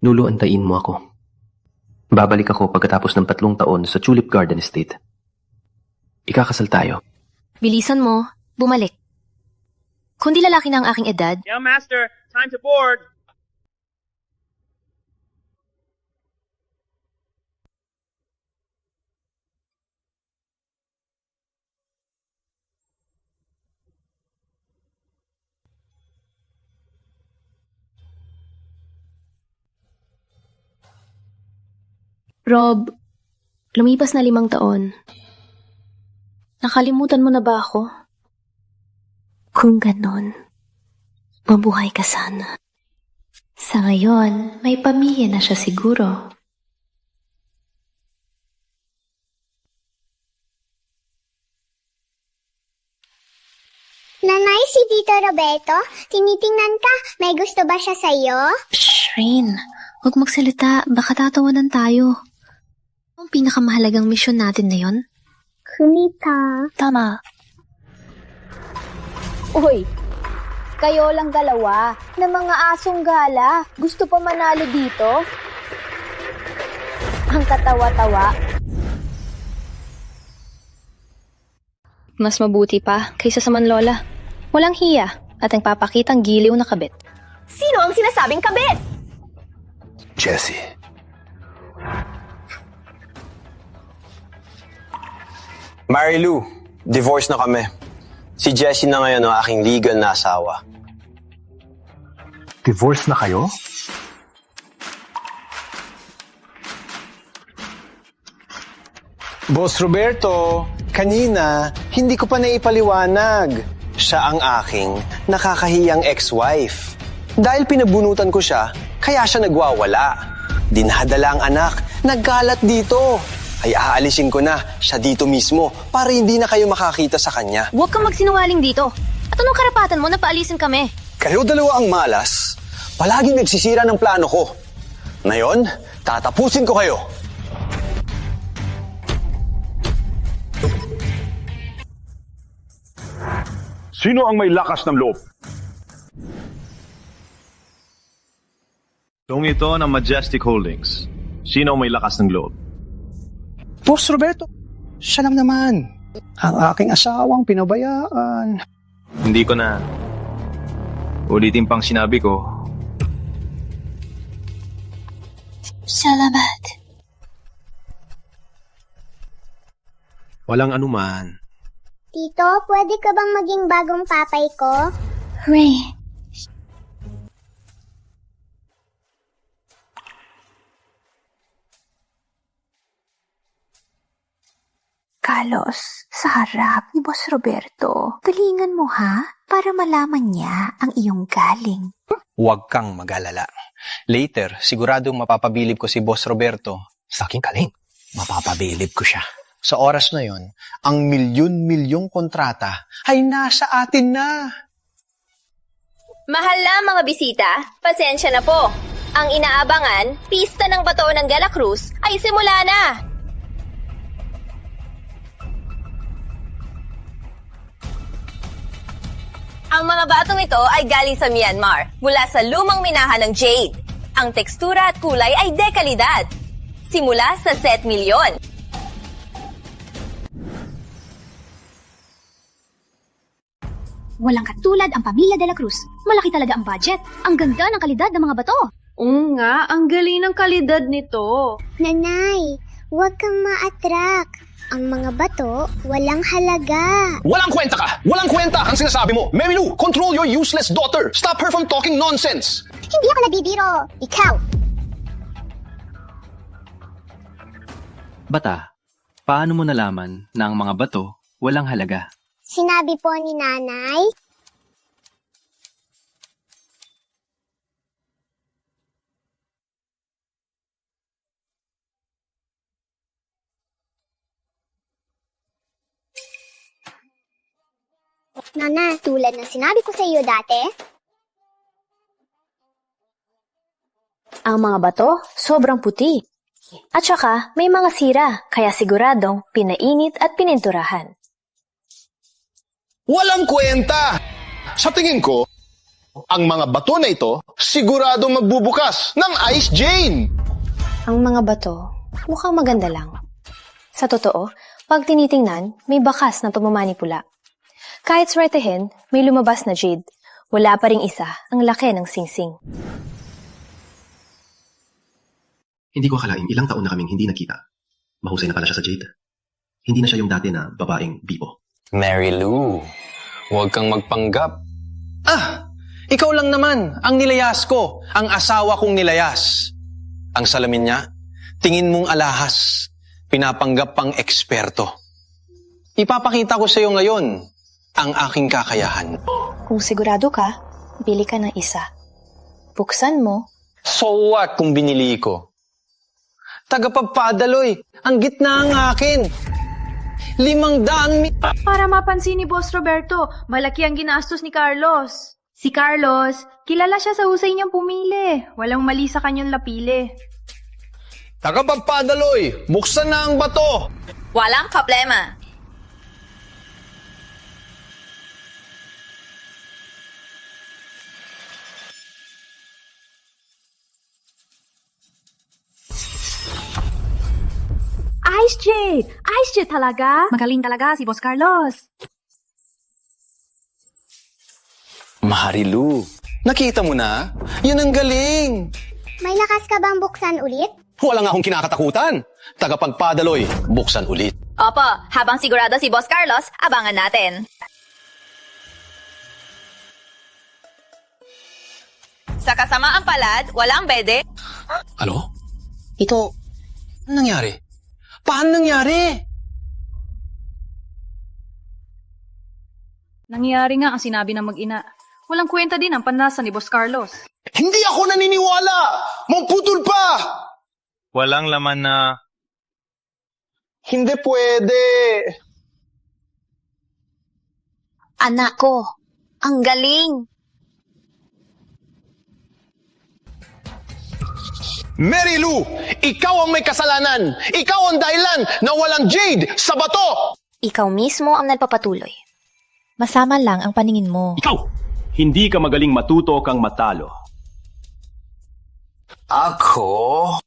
[SPEAKER 11] Lulu, antayin mo ako. Babalik ako pagkatapos ng 3 taon sa Tulip Garden Estate. Ikakasal tayo.
[SPEAKER 6] Bilisan mo, bumalik. Kung di lalaki na ang aking edad,
[SPEAKER 22] Yeah, Master. Time to board.
[SPEAKER 6] Rob, lumipas na 5 taon. Nakalimutan mo na ba ako?
[SPEAKER 8] Kung ganon, mabuhay ka sana. Sa ngayon, may pamilya na siya siguro.
[SPEAKER 3] Nanay, si Tito Roberto, tinitingnan ka. May gusto ba siya sa'yo?
[SPEAKER 6] Shh, Rain. Huwag magsalita, baka tatawanan tayo. Ang pinakamahalagang misyon natin na yon?
[SPEAKER 3] Kumita.
[SPEAKER 6] Tama.
[SPEAKER 2] Uy, kayo lang dalawa na mga asong gala. Gusto pa manalo dito? Ang katawa-tawa.
[SPEAKER 6] Mas mabuti pa kaysa sa manlola. Walang hiya at ang papakitang giliw na kabit.
[SPEAKER 10] Sino ang sinasabing kabit?
[SPEAKER 5] Jessie.
[SPEAKER 13] Marilu, divorce na kami. Si Jessie na ngayon ang aking legal na asawa.
[SPEAKER 21] Divorce na kayo?
[SPEAKER 12] Boss Roberto, kanina, hindi ko pa naipaliwanag.
[SPEAKER 13] Siya ang aking nakakahiyang ex-wife. Dahil pinabunutan ko siya, kaya siya nagwawala. Dinadala ang anak, nagkalat dito. Ay aalisin ko na siya dito mismo para hindi na kayo makakita sa kanya.
[SPEAKER 6] Huwag kang magsinungaling dito. At anong karapatan mo na paalisin kami?
[SPEAKER 13] Kayo dalawa ang malas. Palaging nagsisira ng plano ko. Ngayon, tatapusin ko kayo.
[SPEAKER 21] Sino ang may lakas ng loob?
[SPEAKER 17] Kung ito ng Majestic Holdings, sino ang may lakas ng loob?
[SPEAKER 12] Boss Roberto, siya lang naman. Ang aking asawang pinabayaan.
[SPEAKER 17] Hindi ko na ulitin pang sinabi ko.
[SPEAKER 8] Salamat.
[SPEAKER 17] Walang anuman.
[SPEAKER 3] Tito, pwede ka bang maging bagong papay ko?
[SPEAKER 8] Ray.
[SPEAKER 7] Carlos, sa harap ni Boss Roberto. Galingan mo ha, para malaman niya ang iyong galing.
[SPEAKER 15] Huwag kang mag-alala. Later, siguradong mapapabilib ko si Boss Roberto sa aking galing. Mapapabilib ko siya. Sa oras na yon, ang milyon-milyong kontrata ay nasa atin na.
[SPEAKER 14] Mahal na mga bisita, pasensya na po. Ang inaabangan, pista ng bato ng De La Cruz ay simula na. Ang mga batong ito ay galing sa Myanmar, mula sa lumang minahan ng jade. Ang tekstura at kulay ay dekalidad. Simula sa 7 milyon.
[SPEAKER 23] Walang katulad ang pamilya De La Cruz. Malaki talaga ang budget. Ang ganda ng kalidad ng mga bato.
[SPEAKER 24] Oo nga, ang galing ng kalidad nito.
[SPEAKER 3] Nanay, huwag kang ma-attract. Ang mga bato, walang halaga.
[SPEAKER 5] Walang kwenta ka! Walang kwenta ang sinasabi mo! Mary Lou, control your useless daughter! Stop her from talking nonsense!
[SPEAKER 3] Hindi ako nabibiro. Ikaw.
[SPEAKER 11] Bata, paano mo nalaman na ang mga bato walang halaga?
[SPEAKER 3] Sinabi po ni nanay. Nana, tulad ng sinabi ko sa iyo dati,
[SPEAKER 4] Ang mga bato, sobrang puti. At saka, may mga sira, kaya siguradong pinainit at pininturahan.
[SPEAKER 5] Walang kwenta! Sa tingin ko, ang mga bato na ito siguradong magbubukas ng Ice Jane!
[SPEAKER 4] Ang mga bato, mukhang maganda lang. Sa totoo, pag tinitingnan, may bakas na pagmamanipula. Kahit swertehin, may lumabas na jade. Wala pa ring isa ang laki ng singsing.
[SPEAKER 21] Hindi ko akalain ilang taon na kaming hindi nakita. Mahusay na pala siya sa jade. Hindi na siya yung dati na babaeng bibo.
[SPEAKER 15] Mary Lou, huwag kang magpanggap. Ah, ikaw lang naman ang nilayas ko, ang asawa kong nilayas. Ang salamin niya, tingin mong alahas, pinapanggap pang eksperto. Ipapakita ko sa iyo ngayon ang aking kakayahan.
[SPEAKER 4] Kung sigurado ka, bili ka ng isa. Buksan mo.
[SPEAKER 15] So what kung binili ko? Tagapagpadaloy, ang gitna ang akin. 500,000
[SPEAKER 8] Para mapansin ni Boss Roberto, malaki ang ginastos ni Carlos. Si Carlos, kilala siya sa husay niyang pumili. Walang mali sa kanyang lapili.
[SPEAKER 15] Tagapagpadaloy, buksan na ang bato.
[SPEAKER 14] Walang problema.
[SPEAKER 23] Ice Jade! Ice Jade talaga? Magaling talaga si Boss Carlos.
[SPEAKER 15] Marilu, nakita mo na? Yun ang galing.
[SPEAKER 3] May lakas ka bang buksan ulit?
[SPEAKER 5] Wala nga akong kinakatakutan. Tagapagpadaloy, buksan ulit.
[SPEAKER 14] Opo, habang sigurado si Boss Carlos, abangan natin. Sa kasamaang palad, walang bede.
[SPEAKER 15] Alo? Ito, ano nangyari? Paano nangyari?
[SPEAKER 8] Nangyari nga ang sinabi ng mag-ina. Walang kwenta din ang panlasa ni Boss Carlos.
[SPEAKER 5] Hindi ako naniniwala! Mamputol pa!
[SPEAKER 9] Walang laman na...
[SPEAKER 5] Hindi pwede!
[SPEAKER 14] Anak ko, ang galing!
[SPEAKER 5] Mary Lou, ikaw ang may kasalanan! Ikaw ang dahilan na walang jade sa bato!
[SPEAKER 4] Ikaw mismo ang nagpapatuloy. Masama lang ang paningin mo.
[SPEAKER 21] Ikaw! Hindi ka magaling matuto kang matalo.
[SPEAKER 5] Ako?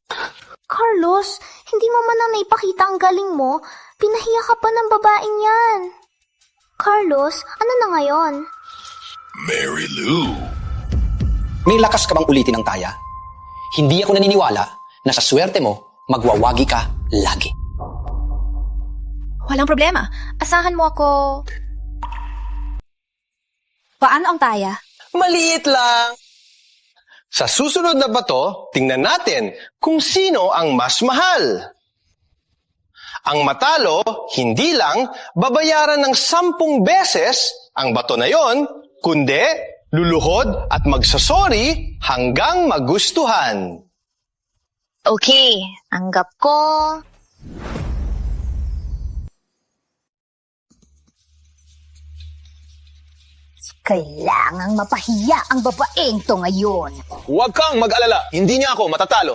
[SPEAKER 23] Carlos, hindi mo man na naipakita ang galing mo. Pinahiya ka pa ng babaeng yan. Carlos, ano na ngayon?
[SPEAKER 5] Mary Lou.
[SPEAKER 25] May lakas ka bang ulitin ang taya? Hindi ako naniniwala na sa swerte mo, magwawagi ka lagi.
[SPEAKER 4] Walang problema. Asahan mo ako. Paano ang taya?
[SPEAKER 15] Maliit lang. Sa susunod na bato, tingnan natin kung sino ang mas mahal.
[SPEAKER 5] Ang matalo, hindi lang babayaran ng 10 beses ang bato na yon, kundi luluhod at magsasorry hanggang magustuhan.
[SPEAKER 2] Okay, anggap ko.
[SPEAKER 1] Kailangang mapahiya ang babaeng to ngayon.
[SPEAKER 5] Huwag kang mag-alala, hindi niya ako matatalo.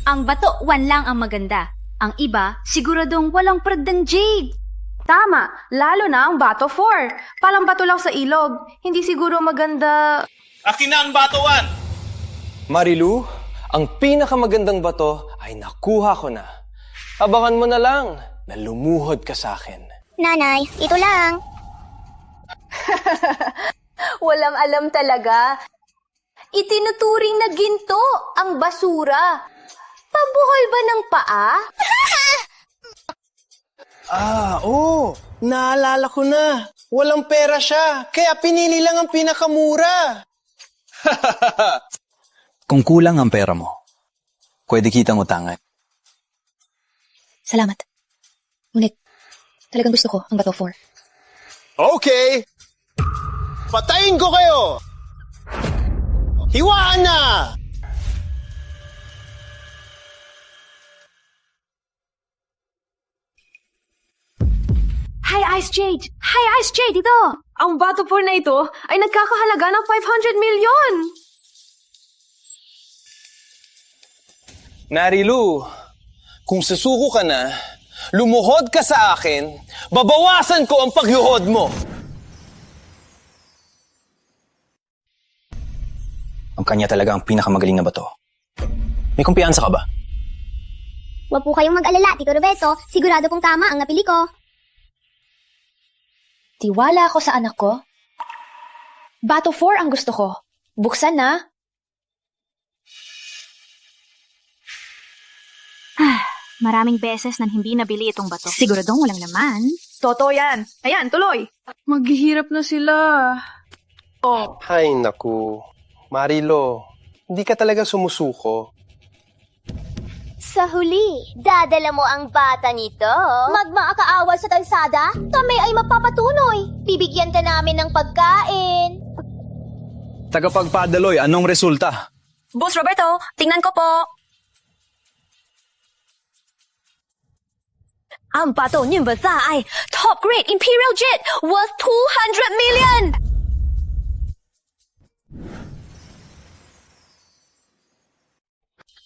[SPEAKER 24] Ang bato, 1 lang ang maganda. Ang iba, siguradong walang pradang jade.
[SPEAKER 8] Tama, lalo na ang bato 4. Palang bato lang sa ilog. Hindi siguro maganda...
[SPEAKER 9] Akin na ang bato 1!
[SPEAKER 13] Marilu, ang pinakamagandang bato ay nakuha ko na. Abangan mo na lang na lumuhod ka sa akin.
[SPEAKER 3] Nanay, ito lang.
[SPEAKER 2] Walang alam talaga. Itinuturing na ginto ang basura. Pabuhol ba ng paa?
[SPEAKER 5] Naalala ko na. Walang pera siya, kaya pinili lang ang pinakamura.
[SPEAKER 25] Kung kulang ang pera mo, pwede kitang utangan.
[SPEAKER 6] Salamat. Ngunit, talagang gusto ko ang bato 4.
[SPEAKER 5] Okay. Patayin ko kayo! Hiwaan na!
[SPEAKER 24] Hi, Ice Jade! Hi, Ice Jade! Ito!
[SPEAKER 8] Ang bato 4 na ito ay nagkakahalaga ng 500 milyon!
[SPEAKER 13] Marilu, kung susuko ka na, lumuhod ka sa akin, babawasan ko ang pagluhod mo.
[SPEAKER 25] Ang kanya talaga ang pinakamagaling na bato. May kumpiyansa ka ba?
[SPEAKER 3] Huwag po kayong mag-alala, Tito Roberto. Sigurado pong tama ang napili ko.
[SPEAKER 4] Tiwala ako sa anak ko. Bato 4 ang gusto ko. Buksan na.
[SPEAKER 24] Maraming beses nang hindi nabili itong bato. Siguradong walang laman.
[SPEAKER 8] Totoo yan. Ayan, tuloy. Maghihirap na sila.
[SPEAKER 5] Ay, naku. Marilo, hindi ka talaga sumusuko.
[SPEAKER 3] Sa huli, dadala mo ang bata nito. Magmaakaawal sa kalsada, kami ay mapapatunoy. Bibigyan ka namin ng pagkain.
[SPEAKER 25] Tagapagpadaloy, anong resulta?
[SPEAKER 14] Boss Roberto, tingnan ko po. Ang bato ni Baza ay top grade Imperial Jet worth 200 million!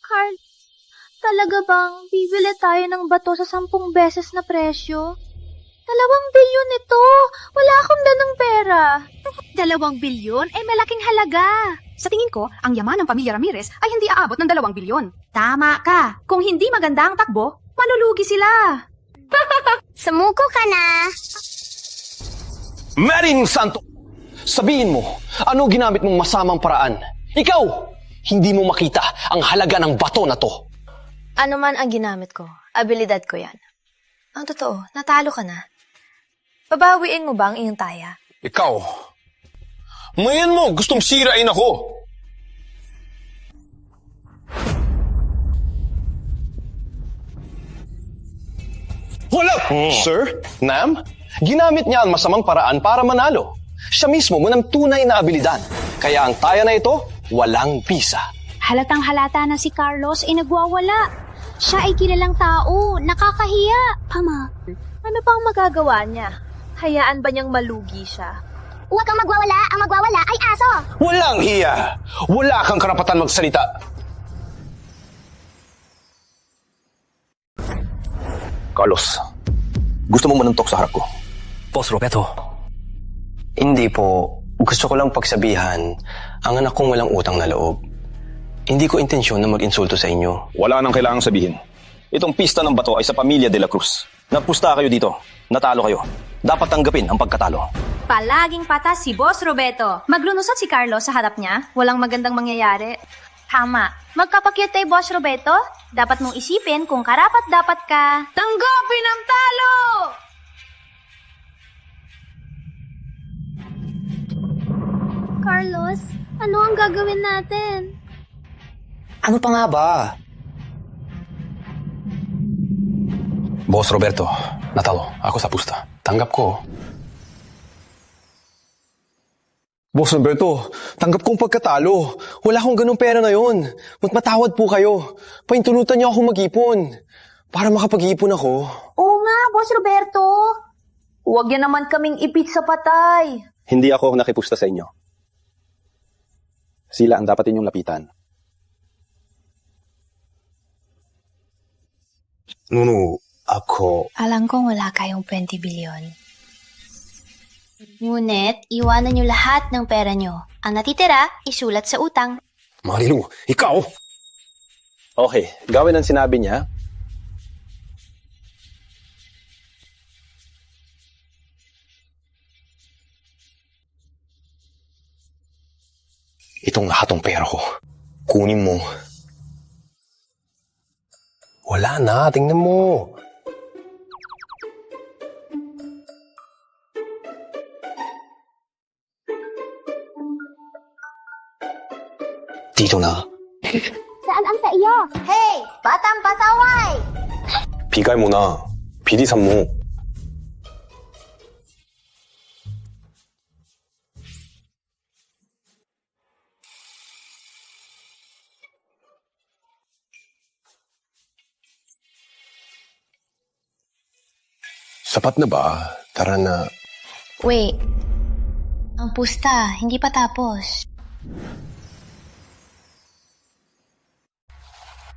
[SPEAKER 23] Carl, talaga bang bibili tayo ng bato sa 10 beses na presyo? 2 bilyon ito! Wala akong danang pera.
[SPEAKER 24] 2 bilyon ay malaking halaga. Sa tingin ko, ang yaman ng pamilya Ramirez ay hindi aabot ng 2 bilyon. Tama ka. Kung hindi maganda ang takbo, malulugi sila.
[SPEAKER 3] Sumuko ka na.
[SPEAKER 13] Maring Santo! Sabihin mo, ano ginamit mong masamang paraan? Ikaw! Hindi mo makita ang halaga ng bato na to.
[SPEAKER 4] Ano man ang ginamit ko, abilidad ko yan. Ang totoo, natalo ka na. Babawiin mo ba ang iyong taya?
[SPEAKER 5] Ikaw, mayan mo, gustong sirain ako. Wala! Sir, ma'am, ginamit niya ang masamang paraan para manalo. Siya mismo mo ng tunay na abilidad. Kaya ang taya na ito, walang bisa.
[SPEAKER 23] Halatang halata na si Carlos ay nagwawala. Siya ay kilalang tao, nakakahiya. Ama, ano pang magagawa niya? Hayaan ba niyang malugi siya?
[SPEAKER 3] Huwag kang magwawala, ang magwawala ay aso.
[SPEAKER 5] Walang hiya! Wala kang karapatan magsalita. Carlos, gusto mong manuntok sa harap ko?
[SPEAKER 25] Boss Roberto.
[SPEAKER 13] Hindi po. Gusto ko lang pagsabihan ang anak kong walang utang na loob. Hindi ko intensyon na mag-insulto sa inyo.
[SPEAKER 17] Wala nang kailangang sabihin. Itong pista ng bato ay sa pamilya de la Cruz. Nagpusta kayo dito. Natalo kayo. Dapat tanggapin ang pagkatalo.
[SPEAKER 24] Palaging patas si Boss Roberto. Maglulusot si Carlos sa harap niya. Walang magandang mangyayari. Tama. Magkapakyut kay Boss Roberto. Dapat mong isipin kung karapat-dapat ka. Tanggapin ang talo!
[SPEAKER 23] Carlos, ano ang gagawin natin?
[SPEAKER 25] Ano pa nga ba? Boss Roberto, natalo. Ako sa pusta. Tanggap ko.
[SPEAKER 5] Boss Roberto, tanggap kong pagkatalo. Wala akong ganung pera na yon. Matawad po kayo. Paintulutan niyo ako mag-ipon. Para makapag-ipon ako.
[SPEAKER 1] Oo nga, Boss Roberto. Huwag yan naman kaming ipit sa patay.
[SPEAKER 21] Hindi ako nakipusta sa inyo. Sila ang dapat inyong lapitan.
[SPEAKER 12] Nuno, ako...
[SPEAKER 4] Alam kong wala kayong 20 bilyon.
[SPEAKER 2] Ngunit, iwanan nyo lahat ng pera nyo. Ang natitira, isulat sa utang.
[SPEAKER 12] Marilu, ikaw!
[SPEAKER 21] Okay, gawin ang sinabi niya.
[SPEAKER 12] Itong lahat ng pera ko. Kunin mo. Wala na, tingnan mo. Dito na.
[SPEAKER 3] Saan ang sa iyo? Hey, batang pasaway!
[SPEAKER 12] Bigay mo na. Bilisan mo. Sapat na ba? Tara na.
[SPEAKER 2] Wait. Ang pusta, hindi pa tapos.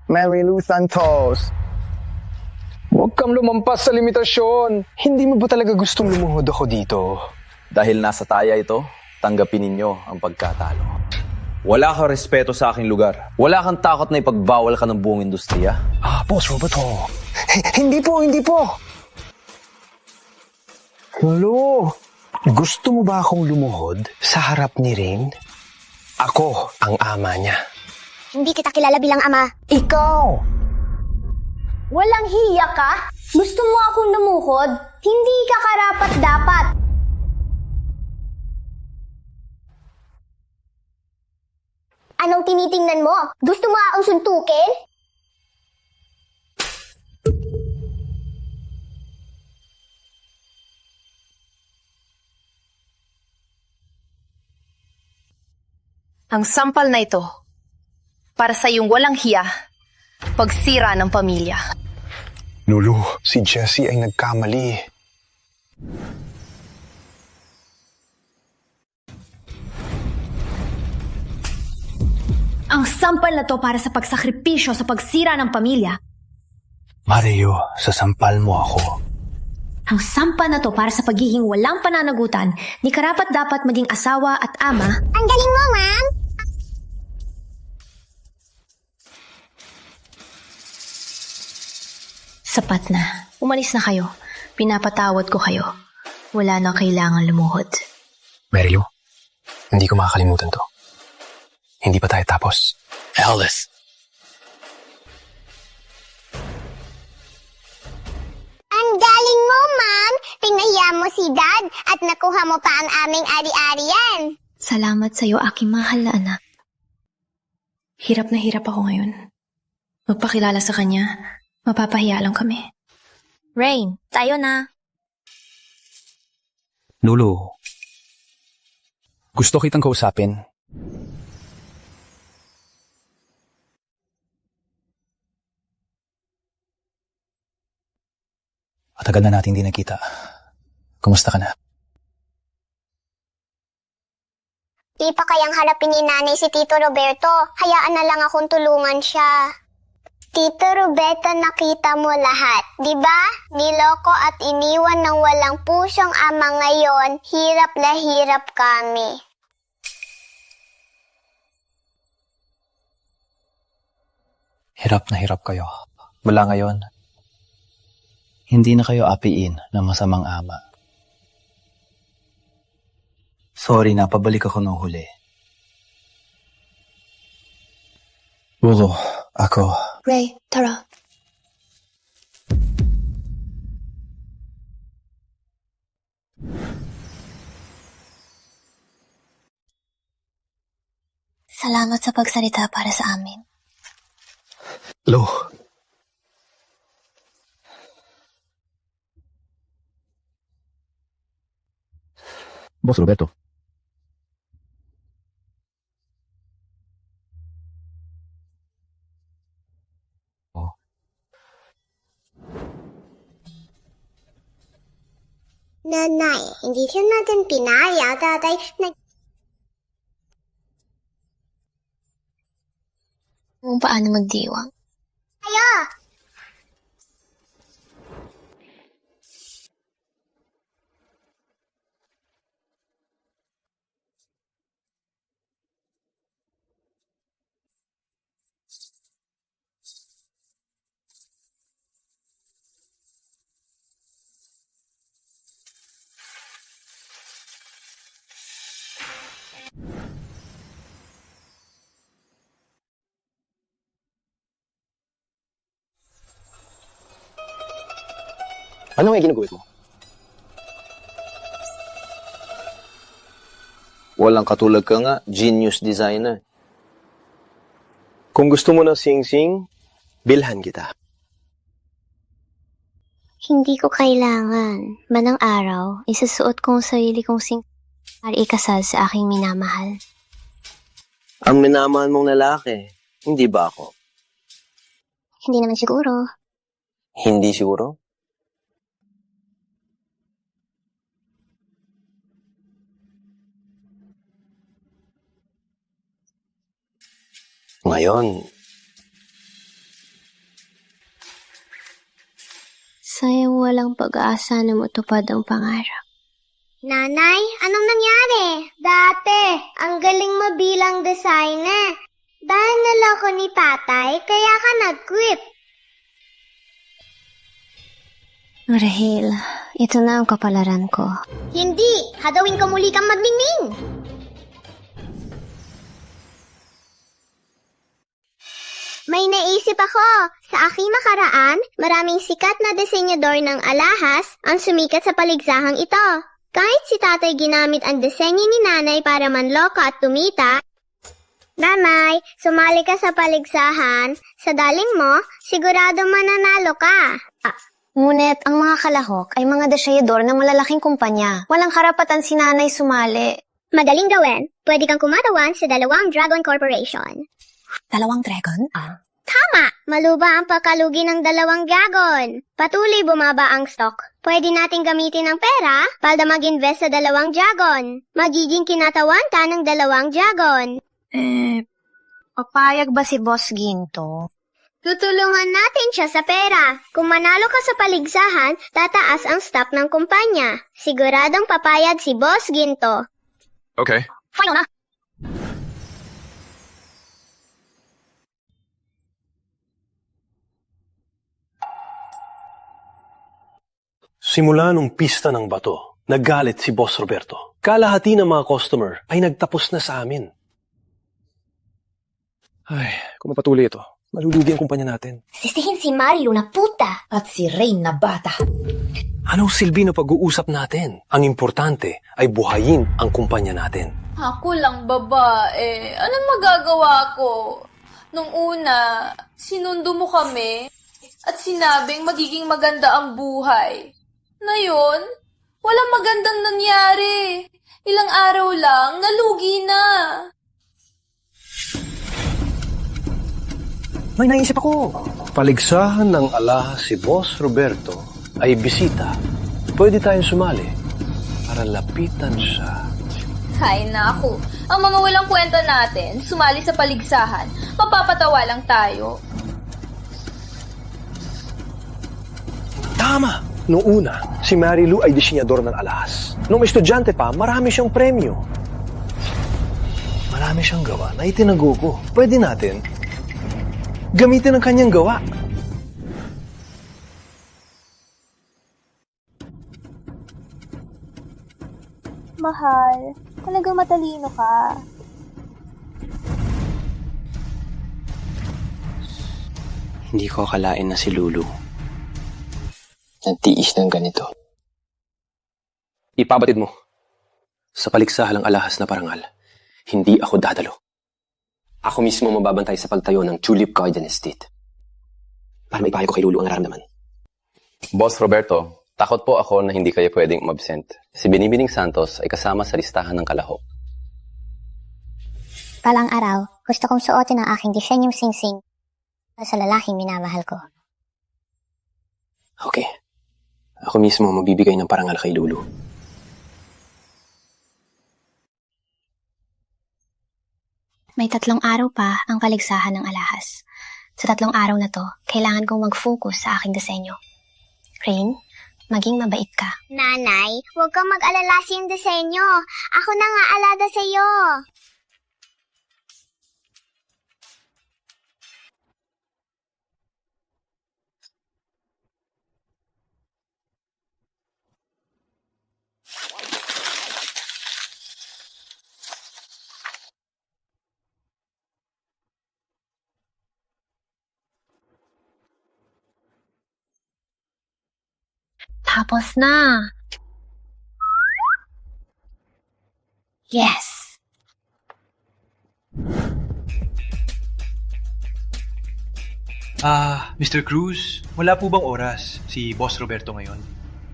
[SPEAKER 5] Marilu Santos. Huwag kang lumampas sa limitasyon. Hindi mo ba talaga gustong lumuhod ako dito?
[SPEAKER 17] Dahil nasa taya ito, tanggapin ninyo ang pagkatalo. Wala kang respeto sa aking lugar. Wala kang takot na ipagbawal ka ng buong industriya.
[SPEAKER 5] Boss Roberto. Hindi po. Lolo, gusto mo ba akong lumuhod sa harap ni Rain? Ako ang ama niya.
[SPEAKER 3] Hindi kita kilala bilang ama.
[SPEAKER 5] Ikaw!
[SPEAKER 2] Walang hiya ka? Gusto mo akong lumuhod? Hindi ka karapat-dapat.
[SPEAKER 3] Anong tinitingnan mo? Gusto mo akong suntukin?
[SPEAKER 24] Ang sampal na ito, para sa iyong walang hiya, pagsira ng pamilya.
[SPEAKER 12] Lulu, si Jessie ay nagkamali.
[SPEAKER 24] Ang sampal na to para sa pagsakripisyo sa pagsira ng pamilya.
[SPEAKER 12] Mario, sasampal mo ako.
[SPEAKER 24] Ang sampal na to para sa pagiging walang pananagutan ni karapat-dapat maging asawa at ama.
[SPEAKER 3] Ang galing mo, ma'am!
[SPEAKER 24] Sapat na. Umalis na kayo. Pinapatawad ko kayo. Wala na kailangan lumuhod.
[SPEAKER 25] Marilu, hindi ko makakalimutan to. Hindi pa tayo tapos. Alice.
[SPEAKER 3] Ang galing mo, ma'am! Pinahiya mo si Dad at nakuha mo pa ang aming ari-arian.
[SPEAKER 24] Salamat sa'yo, aking mahal na anak. Hirap na hirap ako ngayon. Magpakilala sa kanya, mapapahiya lang kami.
[SPEAKER 2] Rain, tayo na.
[SPEAKER 25] Lulu, gusto kitang kausapin. Matagal na natin hindi nakita. Kumusta ka na?
[SPEAKER 3] Di pa kayang harapin ni nanay si Tito Roberto. Hayaan na lang akong tulungan siya. Tito Roberto, nakita mo lahat, di ba? Niloko at iniwan ng walang pusong ama ngayon. Hirap na hirap kami.
[SPEAKER 25] Hirap na hirap kayo. Mula ngayon, hindi na kayo apiin ng masamang ama. Sorry na, pabalik ako ng huli. Lulu, ako.
[SPEAKER 24] Ray, tara.
[SPEAKER 2] Salamat sa pagsalita para sa amin.
[SPEAKER 25] Lo.
[SPEAKER 21] Boss Roberto.
[SPEAKER 3] Nanay, hindi siya natin pinaya, tatay.
[SPEAKER 4] Kung paano magdiwang.
[SPEAKER 3] Ayo!
[SPEAKER 11] Ano nga ginuguhit mo?
[SPEAKER 17] Walang katulad ka nga, genius designer. Kung gusto mo ng sing-sing, bilhan kita.
[SPEAKER 3] Hindi ko kailangan. Manang araw, isusuot kong sarili kong para ikasal sa aking minamahal.
[SPEAKER 17] Ang minamahal mong lalaki, hindi ba ako?
[SPEAKER 3] Hindi naman siguro.
[SPEAKER 17] Hindi siguro? Ngayon,
[SPEAKER 3] sayang walang pag-asa na matupad ang pangarap. Nanay, anong nangyari? Dati, ang galing mo bilang designer. Dahil naloko ni tatay, kaya ka nag-quit. Rahel, ito na ang kapalaran ko. Hindi! Hadawin ko muli kang magningning! May naisip ako. Sa aking nakaraan, maraming sikat na disenyador ng alahas ang sumikat sa paligsahang ito. Kahit si tatay ginamit ang disenyo ni nanay para manloko at tumita, Nanay, sumali ka sa paligsahan. Sa daling mo, sigurado mananalo ka.
[SPEAKER 4] Ngunit ang mga kalahok ay mga disenyador ng malalaking kumpanya. Walang karapatan si nanay sumali.
[SPEAKER 3] Madaling gawin. Pwede kang kumatawan sa 2 Dragon Corporation.
[SPEAKER 4] 2 dragon?
[SPEAKER 3] Tama! Maluba ang pagkalugi ng 2 dragon. Patuloy bumaba ang stock. Pwede nating gamitin ang pera para mag-invest sa 2 dragon. Magiging kinatawan ka ng 2 dragon.
[SPEAKER 4] Papayag ba si Boss Ginto?
[SPEAKER 3] Tutulungan natin siya sa pera. Kung manalo ka sa paligsahan, tataas ang stock ng kumpanya. Siguradong papayag si Boss Ginto.
[SPEAKER 21] Okay.
[SPEAKER 3] Final na!
[SPEAKER 16] Simula nung pista ng bato, naggalit si Boss Roberto. Kalahati ng mga customer ay nagtapos na sa amin. Ay, kung mapatuloy ito, malulugi ang kumpanya natin.
[SPEAKER 3] Sisihin si Mario na puta.
[SPEAKER 18] At si Rain na bata.
[SPEAKER 16] Anong silbi na pag-uusap natin? Ang importante ay buhayin ang kumpanya natin.
[SPEAKER 19] Ako lang babae. Anong magagawa ko? Nung una, sinundo mo kami at sinabing magiging maganda ang buhay. Ngayon, walang magandang nangyari. Ilang araw lang, nalugi na.
[SPEAKER 16] May naisip ako. Paligsahan ng alahas si Boss Roberto ay bisita. Pwede tayong sumali para lapitan siya.
[SPEAKER 19] Hay naku, ang mga walang kwenta natin, sumali sa paligsahan, mapapatawa lang tayo.
[SPEAKER 16] Tama! Noong una, si Mary Lou ay disenyador ng alahas. Noong estudyante pa, marami siyang premyo. Marami siyang gawa na itinago ko. Pwede natin gamitin ang kanyang gawa.
[SPEAKER 2] Mahal, talagang matalino ka.
[SPEAKER 11] Hindi ko akalain na si Lulu nagtiis ng ganito. Ipabatid mo. Sa paligsahan ng alahas na parangal, hindi ako dadalo. Ako mismo mababantay sa pagtayo ng Tulip Garden Estate. Para maipahay ko kay Lulu ang nararamdaman.
[SPEAKER 20] Boss Roberto,
[SPEAKER 13] Takot po ako na hindi kayo pwedeng umabsent. Si Binibining Santos ay kasama sa listahan ng kalahok.
[SPEAKER 3] Palang araw, gusto kong suotin ang aking disenyong singsing sa lalaking minamahal ko.
[SPEAKER 11] Okay. Ako mismo ang magbibigay ng parangal kay Lulu.
[SPEAKER 4] May 3 araw pa ang paligsahan ng alahas. Sa 3 araw na to, kailangan kong mag-focus sa aking disenyo. Rain, maging mabait ka.
[SPEAKER 3] Nanay, huwag kang mag-alala sa iyong disenyo. Ako na nga alada sa iyo.
[SPEAKER 4] Tapos na. Yes.
[SPEAKER 9] Mr. Cruz, wala po bang oras si Boss Roberto ngayon?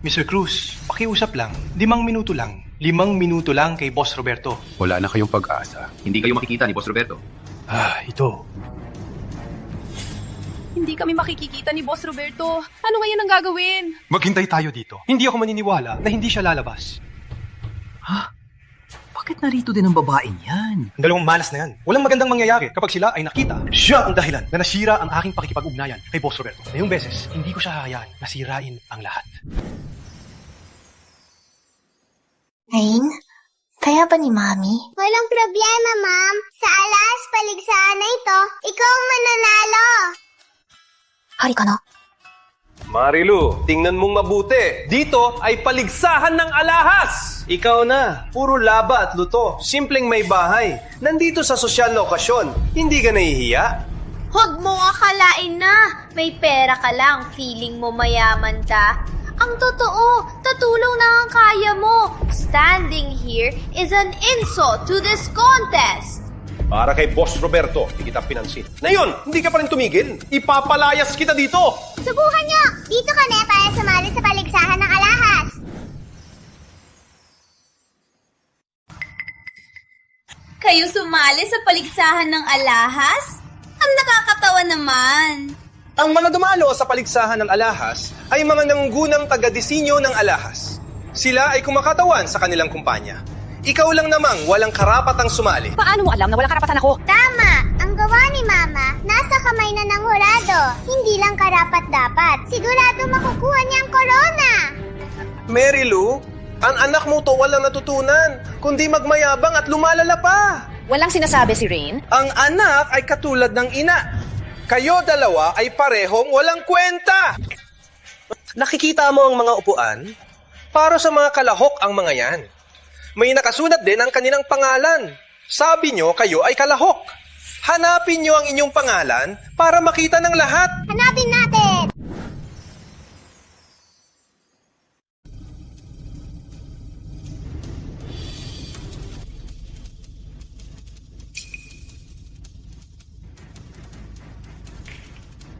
[SPEAKER 9] Mr. Cruz, pakiusap lang. 5 minuto lang. 5 minuto lang kay Boss Roberto.
[SPEAKER 7] Wala na kayong pag-asa.
[SPEAKER 21] Hindi kayo makikita ni Boss Roberto.
[SPEAKER 9] Ito.
[SPEAKER 19] Hindi kami makikikita ni Boss Roberto. Ano ngayon ang gagawin?
[SPEAKER 9] Maghintay tayo dito. Hindi ako maniniwala na hindi siya lalabas.
[SPEAKER 10] Bakit narito din ang babaeng yan?
[SPEAKER 9] Ang dalawang malas na yan. Walang magandang mangyayari kapag sila ay nakita. Siya ang dahilan na nasira ang aking pakikipag-ugnayan kay Boss Roberto. Ngayong beses, hindi ko siya hahayaan na sirain ang lahat.
[SPEAKER 4] Rain, kaya ba ni Mami?
[SPEAKER 3] Walang problema, Ma'am. Sa alas paligsahan na ito, ikaw ang mananalo.
[SPEAKER 4] Hari ka na.
[SPEAKER 5] Marilu, tingnan mong mabuti. Dito ay paligsahan ng alahas. Ikaw na, puro laba at luto. Simpleng may bahay. Nandito sa sosyal na okasyon. Hindi ka nahihiya?
[SPEAKER 2] Huwag mo akalain na. May pera ka lang, feeling mo mayaman ka. Ang totoo, tatulong na ang kaya mo. Standing here is an insult to this contest.
[SPEAKER 5] Para kay Boss Roberto, hindi kita pinansin. Ngayon, hindi ka pa rin tumigil. Ipapalayas kita dito.
[SPEAKER 3] Subukan niyo! Dito ka na para sumali sa paligsahan ng alahas.
[SPEAKER 2] Kayo sumali sa paligsahan ng alahas? Ang nakakatawa naman.
[SPEAKER 5] Ang mga dumalo sa paligsahan ng alahas ay mga nanggunang taga-disenyo ng alahas. Sila ay kumakatawan sa kanilang kumpanya. Ikaw lang namang walang karapatang sumali.
[SPEAKER 24] Paano mo alam na walang karapatan ako?
[SPEAKER 3] Tama! Ang gawa ni Mama, nasa kamay na ng hurado. Hindi lang karapat-dapat. Sigurado makukuha niya ang corona.
[SPEAKER 5] Mary Lou, ang anak mo to walang natutunan, kundi magmayabang at lumalala pa.
[SPEAKER 24] Walang sinasabi si Rain?
[SPEAKER 5] Ang anak ay katulad ng ina. Kayo dalawa ay parehong walang kwenta. Nakikita mo ang mga upuan? Para sa mga kalahok ang mga yan. May nakasulat din ang kanilang pangalan. Sabi nyo, kayo ay kalahok. Hanapin nyo ang inyong pangalan para makita ng lahat.
[SPEAKER 3] Hanapin natin!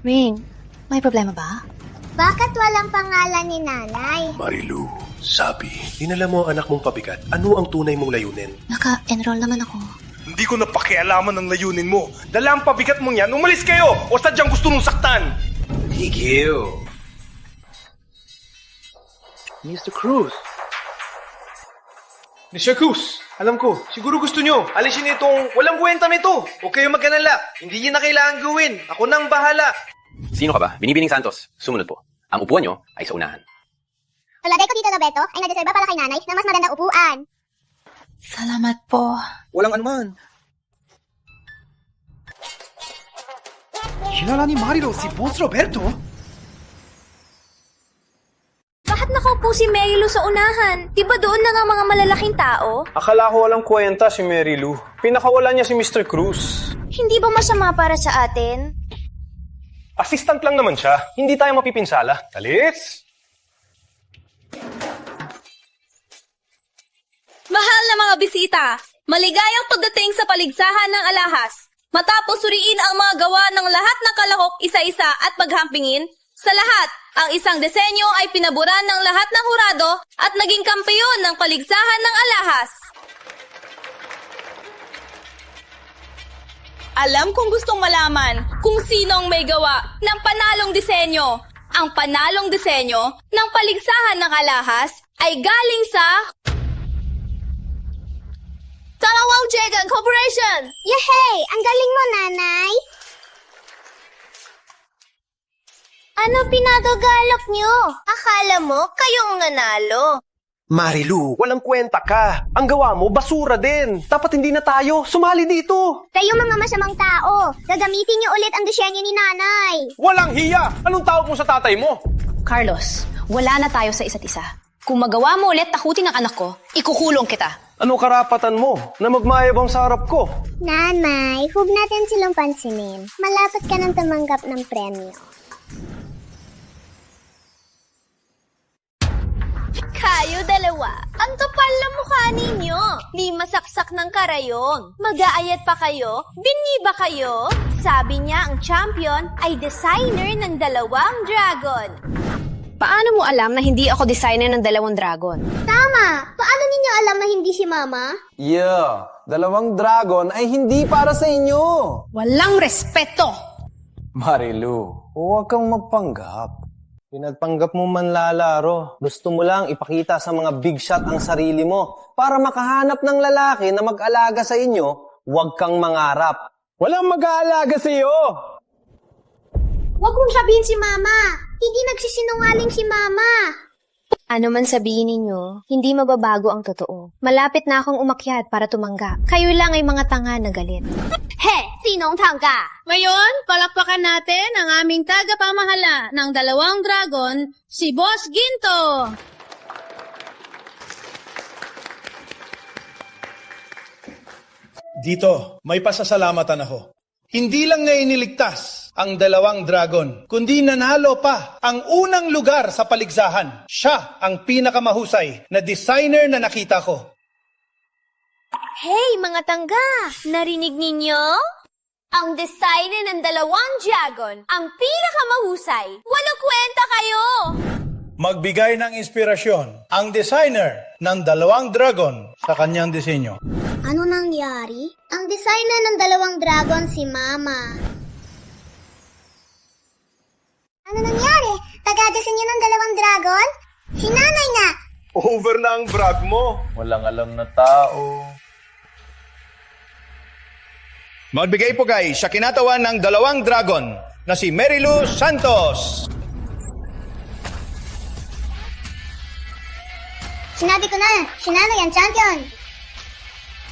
[SPEAKER 4] Rain, may problema ba?
[SPEAKER 3] Bakit walang pangalan ni Nanay?
[SPEAKER 16] Marilu, sabi, dinala mo ang anak mong pabigat. Ano ang tunay mong layunin?
[SPEAKER 4] Naka-enroll naman ako.
[SPEAKER 9] Hindi ko napakialaman ng layunin mo. Dala ang pabigat mong yan, umalis kayo! O sadyang gusto mong saktan!
[SPEAKER 5] Tigil.
[SPEAKER 16] Mr. Cruz.
[SPEAKER 5] Mr. Cruz, alam ko, siguro gusto nyo. Alisin itong walang kwenta nito. Huwag kayo magkanala. Hindi nyo na kailangan gawin. Ako nang bahala.
[SPEAKER 11] Sino ka ba? Binibining Santos. Sumunod po. Ang upuan nyo ay sa unahan.
[SPEAKER 3] Palagay ko dito, Roberto, ay nadeserba para kay Nanay ng mas magandang upuan.
[SPEAKER 24] Salamat po.
[SPEAKER 5] Walang anuman.
[SPEAKER 10] Kilala ni Marilu si Boss Roberto?
[SPEAKER 2] Bakit nakaupo si Mary Lou sa unahan? Di ba doon lang ang mga malalaking tao?
[SPEAKER 5] Akala ko walang kwenta si Mary Lou. Pinakawala niya si Mr. Cruz.
[SPEAKER 2] Hindi ba masama para sa atin?
[SPEAKER 5] Assistant lang naman siya. Hindi tayo mapipinsala. Talis!
[SPEAKER 14] Mahal na mga bisita, maligayang pagdating sa paligsahan ng alahas. Matapos suriin ang mga gawa ng lahat ng kalahok isa-isa at maghampingin, Sa lahat, ang isang disenyo ay pinaboran ng lahat ng hurado at naging kampeon ng paligsahan ng alahas. Alam kong gustong malaman kung sino ang may gawa ng panalong disenyo. Ang panalong disenyo ng paligsahan ng alahas ay galing sa Dalawang Dragon Corporation!
[SPEAKER 3] Yehey! Ang galing mo, nanay! Ano pinagagalak nyo? Akala mo, kayong nanalo.
[SPEAKER 5] Marilu, walang kwenta ka. Ang gawa mo, basura din. Dapat hindi na tayo. Sumali dito.
[SPEAKER 3] Kayo mga masamang tao. Gagamitin nyo ulit ang disenyo ni nanay.
[SPEAKER 5] Walang hiya! Anong tawag mo sa tatay mo?
[SPEAKER 24] Carlos, wala na tayo sa isa't isa. Kung magawa mo ulit takutin ang anak ko, ikukulong kita.
[SPEAKER 5] Anong karapatan mo na magmayabang sa harap ko?
[SPEAKER 3] Nanay, huwag natin silang pansinin. Malapit ka nang tumanggap ng premyo.
[SPEAKER 2] Kayo dalawa, ang kapal na mukha ninyo. Di masaksak ng karayon. Mag-aayat pa kayo? Bingi ba kayo? Sabi niya ang champion ay designer ng dalawang dragon.
[SPEAKER 24] Paano mo alam na hindi ako designer ng dalawang dragon?
[SPEAKER 3] Tama! Paano ninyo alam na hindi si Mama?
[SPEAKER 12] Yeah, dalawang dragon ay hindi para sa inyo.
[SPEAKER 24] Walang respeto!
[SPEAKER 13] Marilu, huwag kang magpanggap. Pinagpanggap mo man lalaro. Gusto mo lang ipakita sa mga big shot ang sarili mo. Para makahanap ng lalaki na mag-alaga sa inyo, huwag kang mangarap.
[SPEAKER 12] Walang mag-aalaga sa iyo.
[SPEAKER 3] Huwag mong sabihin si Mama. Hindi nagsisinungaling si Mama.
[SPEAKER 4] Ano man sabihin ninyo, hindi mababago ang totoo. Malapit na akong umakyat para tumanggap. Kayo lang ay mga tanga na galit.
[SPEAKER 2] He! Sinong tangka?
[SPEAKER 23] Ngayon, palakpakan natin ang aming tagapamahala ng dalawang dragon, si Boss Ginto.
[SPEAKER 9] Dito, may pasasalamatan ako. Hindi lang niya iniligtas ang dalawang dragon, kundi nanalo pa ang unang lugar sa paligsahan. Siya ang pinakamahusay na designer na nakita ko.
[SPEAKER 2] Hey, mga tangga! Narinig ninyo? Ang designer ng dalawang dragon, ang pinakamahusay. Walang kwenta kayo!
[SPEAKER 9] Magbigay ng inspirasyon ang designer ng dalawang dragon sa kanyang disenyo.
[SPEAKER 3] Ano nangyari? Ang designer ng dalawang dragon si Mama. Ano nangyari? Taga-design ng dalawang dragon? Si Nanay nga!
[SPEAKER 9] Over na ang brag mo. Walang alam na tao. Magbigay po guys sa kinatawan ng dalawang dragon na si Marilu Santos.
[SPEAKER 3] Sinabi ko na, si Nanay ang champion.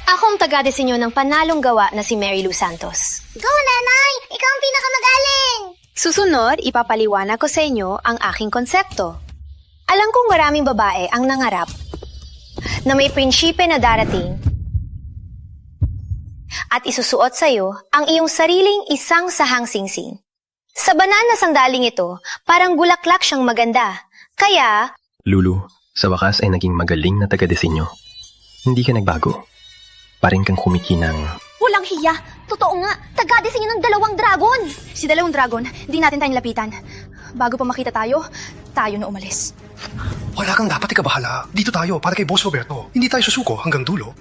[SPEAKER 4] Akong taga-disenyo ng panalong gawa na si Mary Lou Santos.
[SPEAKER 3] Go, Nanay! Ikaw ang pinakamagaling!
[SPEAKER 4] Susunod, ipapaliwanag ko sa inyo ang aking konsepto. Alam kong maraming babae ang nangarap na may prinsipe na darating at isusuot sa iyo ang iyong sariling isang sahang singsing. Sa banal na sandaling ito, parang bulaklak siyang maganda. Kaya...
[SPEAKER 11] Lulu, sa wakas ay naging magaling na taga-disenyo. Hindi ka nagbago. Parin kang kumikinang...
[SPEAKER 24] Walang hiya! Totoo nga! Taga-disenyo ng dalawang dragon! Si dalawang dragon, di natin tayong lapitan. Bago pa makita tayo na umalis.
[SPEAKER 10] Wala kang dapat ikabahala. Dito tayo para kay Boss Roberto. Hindi tayo susuko hanggang dulo.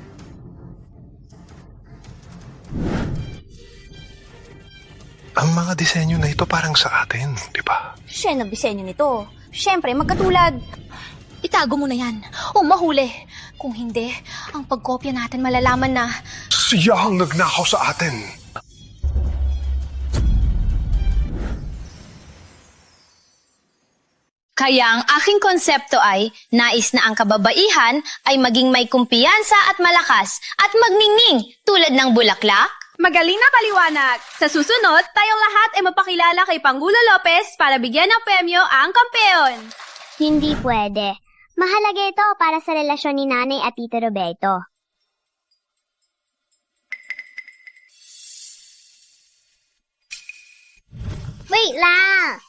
[SPEAKER 10] Ang mga disenyo na ito parang sa atin, di ba?
[SPEAKER 24] Siya nagdisenyo nito. Siyempre, magkatulad. Itago mo na yan. O mahuli. Kung hindi, ang pagkopya natin malalaman na...
[SPEAKER 10] Siya ang nagnakaw sa atin.
[SPEAKER 24] Kaya ang aking konsepto ay, nais na ang kababaihan ay maging may kumpiyansa at malakas at magningning tulad ng bulaklak.
[SPEAKER 23] Magaling na paliwanag! Sa susunod, tayong lahat ay mapakilala kay Pangulo Lopez para bigyan ng premyo ang kampeon.
[SPEAKER 3] Hindi pwede. Mahalaga ito para sa relasyon ni Nanay at Tito Roberto. Wait lang!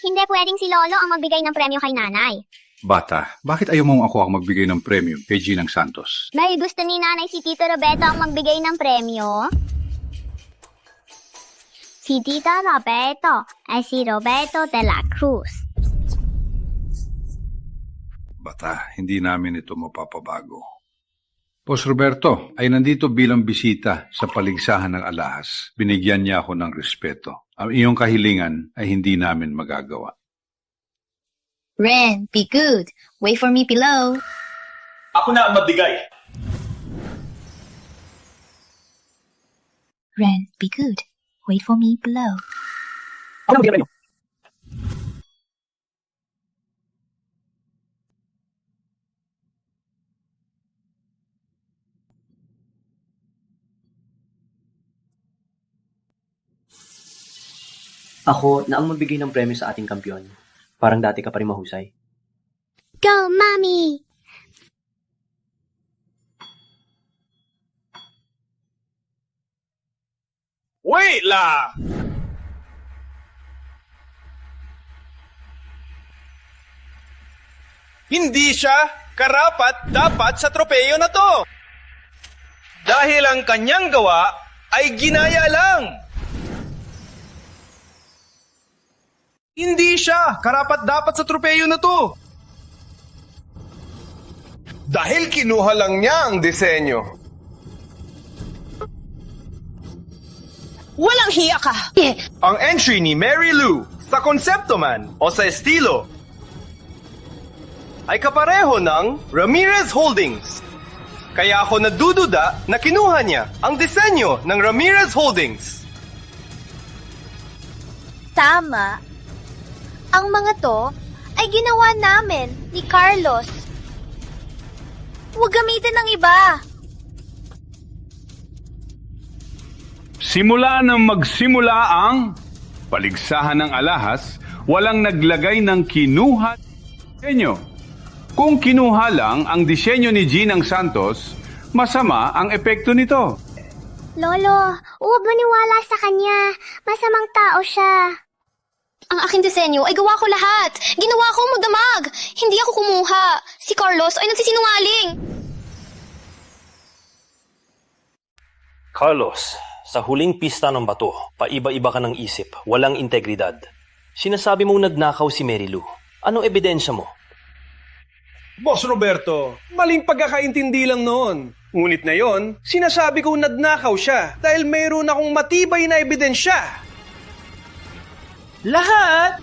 [SPEAKER 3] Hindi pwedeng si Lolo ang magbigay ng premyo kay Nanay.
[SPEAKER 7] Bata, bakit ayaw mong ako ang magbigay ng premyo kay Ginang Santos?
[SPEAKER 3] Dahil gusto ni Nanay si Tito Roberto ang magbigay ng premyo? Si Tito Roberto ay si Roberto de la Cruz.
[SPEAKER 7] Bata, hindi namin ito mapapabago. Boss Roberto ay nandito bilang bisita sa paligsahan ng alahas. Binigyan niya ako ng respeto. Ang iyong kahilingan ay hindi namin magagawa.
[SPEAKER 24] Ren, be good. Wait for me below.
[SPEAKER 9] Ako na ang magbigay.
[SPEAKER 24] Ren, be good. Wait for me below.
[SPEAKER 21] Ako na magbigay niyo.
[SPEAKER 11] Ako na ang magbigay ng premyo sa ating kampiyon. Parang dati ka pa rin mahusay.
[SPEAKER 3] Go, Mommy!
[SPEAKER 9] Wait lang! Hindi siya karapat-dapat sa tropeyo na to. Dahil ang kanyang gawa ay ginaya lang. Hindi siya karapat-dapat sa tropeyo na to.
[SPEAKER 5] Dahil kinuha lang niya ang disenyo.
[SPEAKER 14] Walang hiya ka!
[SPEAKER 9] Ang entry ni Mary Lou sa konsepto man o sa estilo ay kapareho ng Ramirez Holdings. Kaya ako nadududa na kinuha niya ang disenyo ng Ramirez Holdings.
[SPEAKER 2] Tama. Ang mga to ay ginawa namin ni Carlos. Huwag gamitin ng iba.
[SPEAKER 7] Simula nang magsimula ang paligsahan ng alahas, walang naglagay ng kinuha disenyo. Kung kinuha lang ang disenyo ni Ginang Santos, masama ang epekto nito.
[SPEAKER 3] Lolo, huwag maniwala sa kanya. Masamang tao siya.
[SPEAKER 4] Ang aking disenyo ay gawa ko lahat. Ginawa ko magdamag. Hindi ako kumuha. Si Carlos ay nagsisinungaling.
[SPEAKER 21] Carlos, sa huling pista ng bato, paiba-iba ka ng isip, walang integridad. Sinasabi mong nagnakaw si Mary Lou. Anong ebidensya mo?
[SPEAKER 9] Boss Roberto, maling pagkakaintindi lang noon. Ngunit na yon, sinasabi kong nagnakaw siya dahil mayroon akong matibay na ebidensya. Lahat?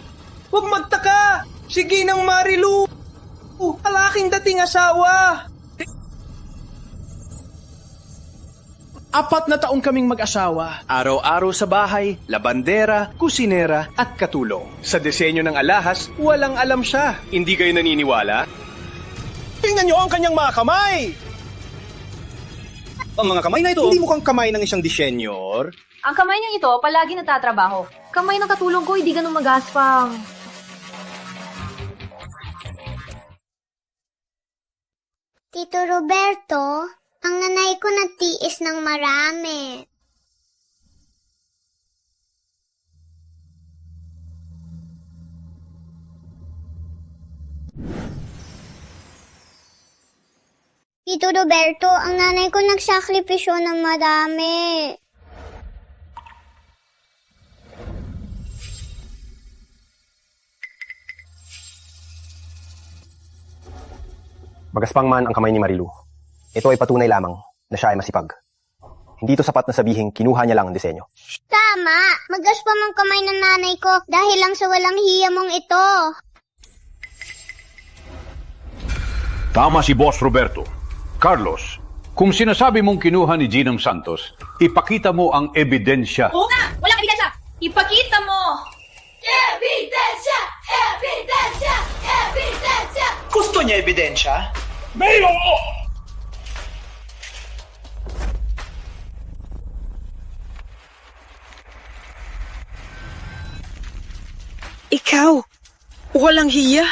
[SPEAKER 9] Huwag magtaka! Si Ginang Marilu! Ang aking dating asawa! 4 na taon kaming mag-asawa. Araw-araw sa bahay, labandera, kusinera at katulong. Sa disenyo ng alahas, walang alam siya. Hindi kayo naniniwala? Tingnan niyo ang kanyang mga kamay! Ang mga kamay na ito, hindi mukhang kamay ng isang disenyor.
[SPEAKER 24] Ang kamay niyang ito, palagi nagtatrabaho. Kamay ng katulong ko, hindi ganun magaspang.
[SPEAKER 3] Tito Roberto, ang nanay ko nagtiis ng marami. Tito Roberto, ang nanay ko nagsakripisyo ng marami.
[SPEAKER 13] Magaspang man ang kamay ni Marilu. Ito ay patunay lamang na siya ay masipag. Hindi ito sapat na sabihing kinuha niya lang ang disenyo.
[SPEAKER 3] Tama! Magaspang ang kamay ng nanay ko dahil lang sa walang hiya mong ito.
[SPEAKER 7] Tama si Boss Roberto. Carlos, kung sinasabi mong kinuha ni Ginang Santos, ipakita mo ang ebidensya.
[SPEAKER 19] Oo nga! Walang ebidensya! Ipakita mo!
[SPEAKER 2] Ebidensya! Ebidensya! Ebidensya!
[SPEAKER 9] Gusto niya ebidensya? Mayroon!
[SPEAKER 6] Ikaw, walang hiya.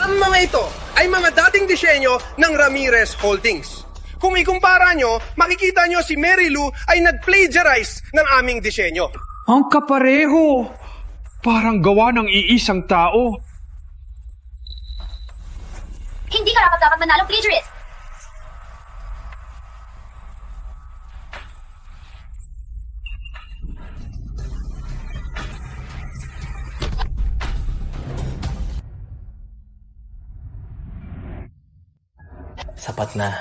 [SPEAKER 5] Ang mga ito ay mga dating disenyo ng Ramirez Holdings. Kung ikumpara nyo, makikita nyo si Mary Lou ay nag-plagiarize ng aming disenyo.
[SPEAKER 15] Ang kapareho! Parang gawa ng iisang tao.
[SPEAKER 24] Hindi ka dapat manalong plagiarist.
[SPEAKER 13] Sapat na.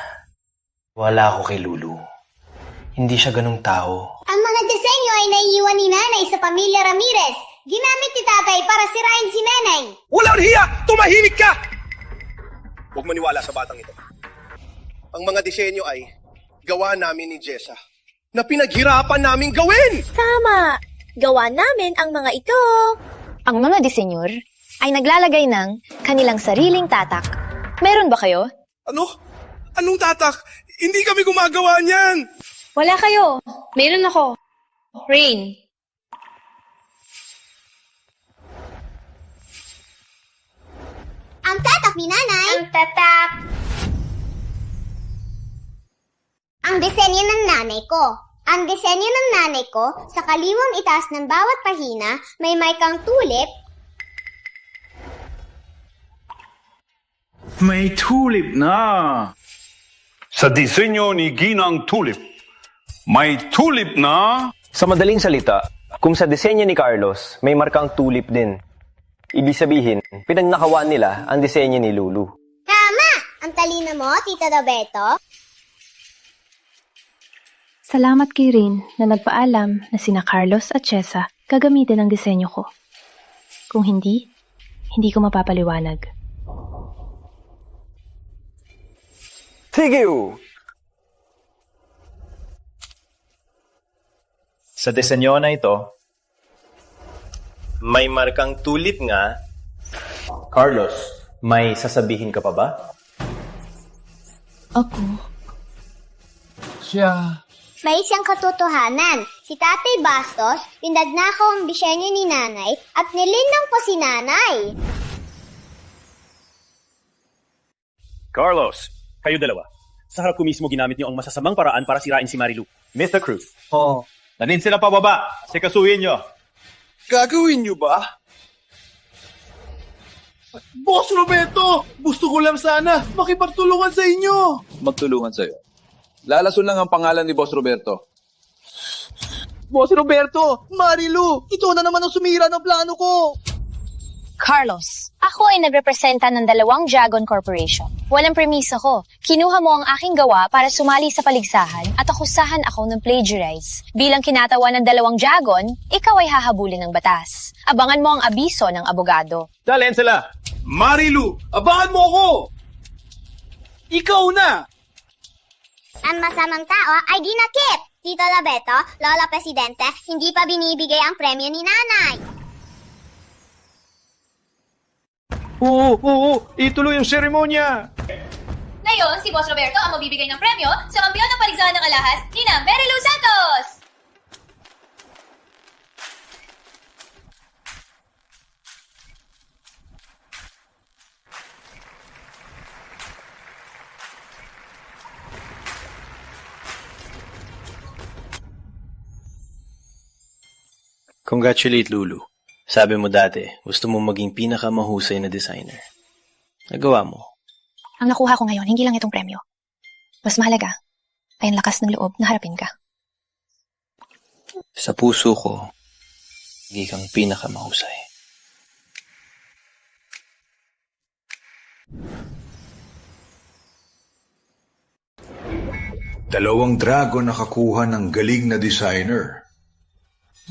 [SPEAKER 13] Wala ako kay Lulu. Hindi siya ganung tao.
[SPEAKER 3] Ang mga disenyo ay naiiwan ni nanay sa pamilya Ramirez. Ginamit ni tatay para sirain si nanay.
[SPEAKER 10] Walang hiya! Tumahimik ka! Huwag maniwala sa batang ito. Ang mga disenyo ay gawa namin ni Jessa na pinaghirapan naming gawin!
[SPEAKER 24] Tama! Gawa namin ang mga ito.
[SPEAKER 4] Ang mga disenyor ay naglalagay ng kanilang sariling tatak. Meron ba kayo?
[SPEAKER 10] Ano? Anong tatak? Hindi kami gumagawa niyan!
[SPEAKER 24] Wala kayo. Meron ako. Rain.
[SPEAKER 3] Ang tatak ni nanay.
[SPEAKER 2] Ang tatak.
[SPEAKER 3] Ang disenyo ng nanay ko. Ang disenyo ng nanay ko, sa kaliwang itaas ng bawat pahina, may markang tulip.
[SPEAKER 7] May tulip na. Sa disenyo ni Ginang Tulip, may tulip na.
[SPEAKER 13] Sa madaling salita, kung sa disenyo ni Carlos, may markang tulip din. Ibig sabihin, pinagnakawan nila ang disenyo ni Lulu.
[SPEAKER 3] Tama! Ang talino mo, Tito Roberto.
[SPEAKER 4] Salamat kay Rain na nagpaalam na sina Carlos at Chessa gagamitin ang disenyo ko. Kung hindi ko mapapaliwanag.
[SPEAKER 13] Sige!
[SPEAKER 17] Sa disenyo na ito, may markang tulip nga. Carlos, may sasabihin ka pa ba?
[SPEAKER 4] Ako.
[SPEAKER 10] Siya.
[SPEAKER 3] May isang katotohanan. Si Tatay Bastos, pinagnakaw ang disenyo ni nanay at nilinang pa si nanay.
[SPEAKER 21] Carlos, kayo dalawa. Sa harap ko mismo ginamit niyo ang masasamang paraan para sirain si Marilu. Mr. Cruz.
[SPEAKER 9] Oo. Nanin sila pababa. Sikasuhin nyo.
[SPEAKER 10] Gagawin niyo ba?
[SPEAKER 9] Boss Roberto! Gusto ko lang sana makipagtulungan sa inyo.
[SPEAKER 1] Magtulungan sa'yo. Lalason lang ang pangalan ni Boss Roberto.
[SPEAKER 9] Boss Roberto! Marilu! Ito na naman ang sumira ng plano ko!
[SPEAKER 24] Carlos, ako ay nagrepresenta ng 2 Dragon Corporation. Walang premisa ko. Kinuha mo ang aking gawa para sumali sa paligsahan at akusahan ako ng plagiarize. Bilang kinatawa ng 2 Dragon, ikaw ay hahabulin ng batas. Abangan mo ang abiso ng abogado.
[SPEAKER 9] Dalhin sila! Marilu! Abangan mo ako! Ikaw na!
[SPEAKER 3] Ang masamang tao ay dinakip. Tito Roberto, Lola Presidente, hindi pa binibigay ang premyo ni nanay.
[SPEAKER 9] Oo, ituloy ang seremonya!
[SPEAKER 24] Ngayon, si Boss Roberto ang magbibigay ng premyo sa kampiyon ng paligsahan ng alahas ni na Marilu Santos!
[SPEAKER 11] Congratulate, Lulu. Sabi mo dati, gusto mo maging pinakamahusay na designer. Nagawa mo.
[SPEAKER 4] Ang nakuha ko ngayon, hindi lang itong premyo. Mas mahalaga ay ang lakas ng loob na harapin ka.
[SPEAKER 11] Sa puso ko, hindi kang pinakamahusay.
[SPEAKER 8] Dalawang dragon nakakuha ng galing na designer.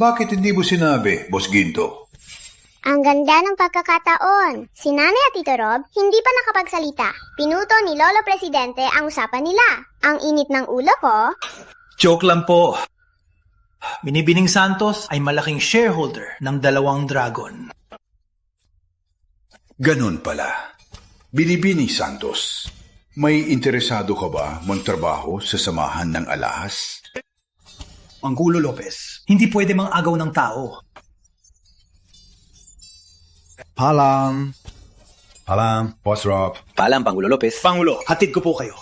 [SPEAKER 8] Bakit hindi mo sinabi, Boss Ginto?
[SPEAKER 3] Ang ganda ng pagkakataon. Si Nanay at Tito Rob hindi pa nakapagsalita. Pinuto ni Lolo Presidente ang usapan nila. Ang init ng ulo ko.
[SPEAKER 18] Joke lang po. Binibining Santos ay malaking shareholder ng 2 Dragon.
[SPEAKER 8] Ganon pala. Binibining Santos, may interesado ka ba magtrabaho sa samahan ng alahas?
[SPEAKER 18] Angulo Lopez, hindi pwede mang-agaw ng tao.
[SPEAKER 10] Paalam. Paalam, Boss Rob.
[SPEAKER 11] Paalam, Pangulo Lopez.
[SPEAKER 18] Pangulo, hatid ko po kayo.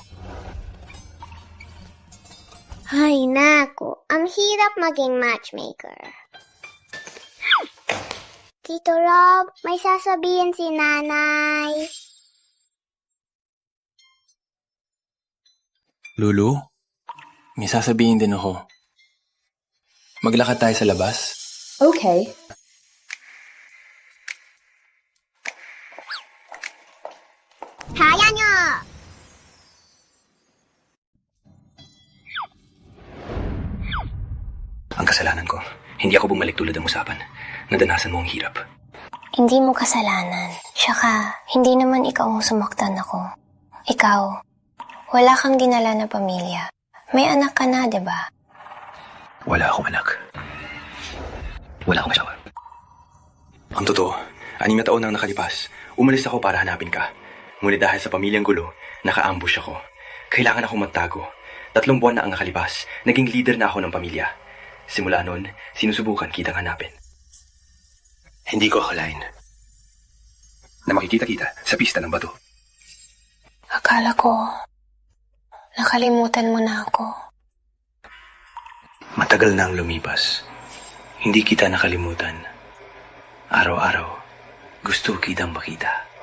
[SPEAKER 3] Ay nako, ang hirap maging matchmaker. Tito Rob, may sasabihin si Nanay.
[SPEAKER 11] Lulu, may sasabihin din ako. Maglakad tayo sa labas?
[SPEAKER 4] Okay.
[SPEAKER 3] Kaya nyo!
[SPEAKER 11] Kasalanan ko. Hindi ako bumalik tulad ng usapan. Nadanasan mo ang hirap.
[SPEAKER 4] Hindi mo kasalanan. Tsaka, hindi naman ikaw ang sumaktan ako. Ikaw, wala kang dinala na pamilya. May anak ka na, di ba?
[SPEAKER 11] Wala akong anak. Wala akong asawa. Ang totoo, 6 na taon nang nakalipas. Umalis ako para hanapin ka. Ngunit dahil sa pamilyang gulo, naka-ambush ako. Kailangan akong magtago. 3 buwan na ang nakalipas. Naging leader na ako ng pamilya. Simula noon, sinusubukan kitang hanapin. Hindi ko akalain na makikita kita sa pista ng bato.
[SPEAKER 4] Akala ko, nakalimutan mo na ako.
[SPEAKER 11] Matagal na ang lumipas. Hindi kita nakalimutan. Araw-araw, gusto kitang makita.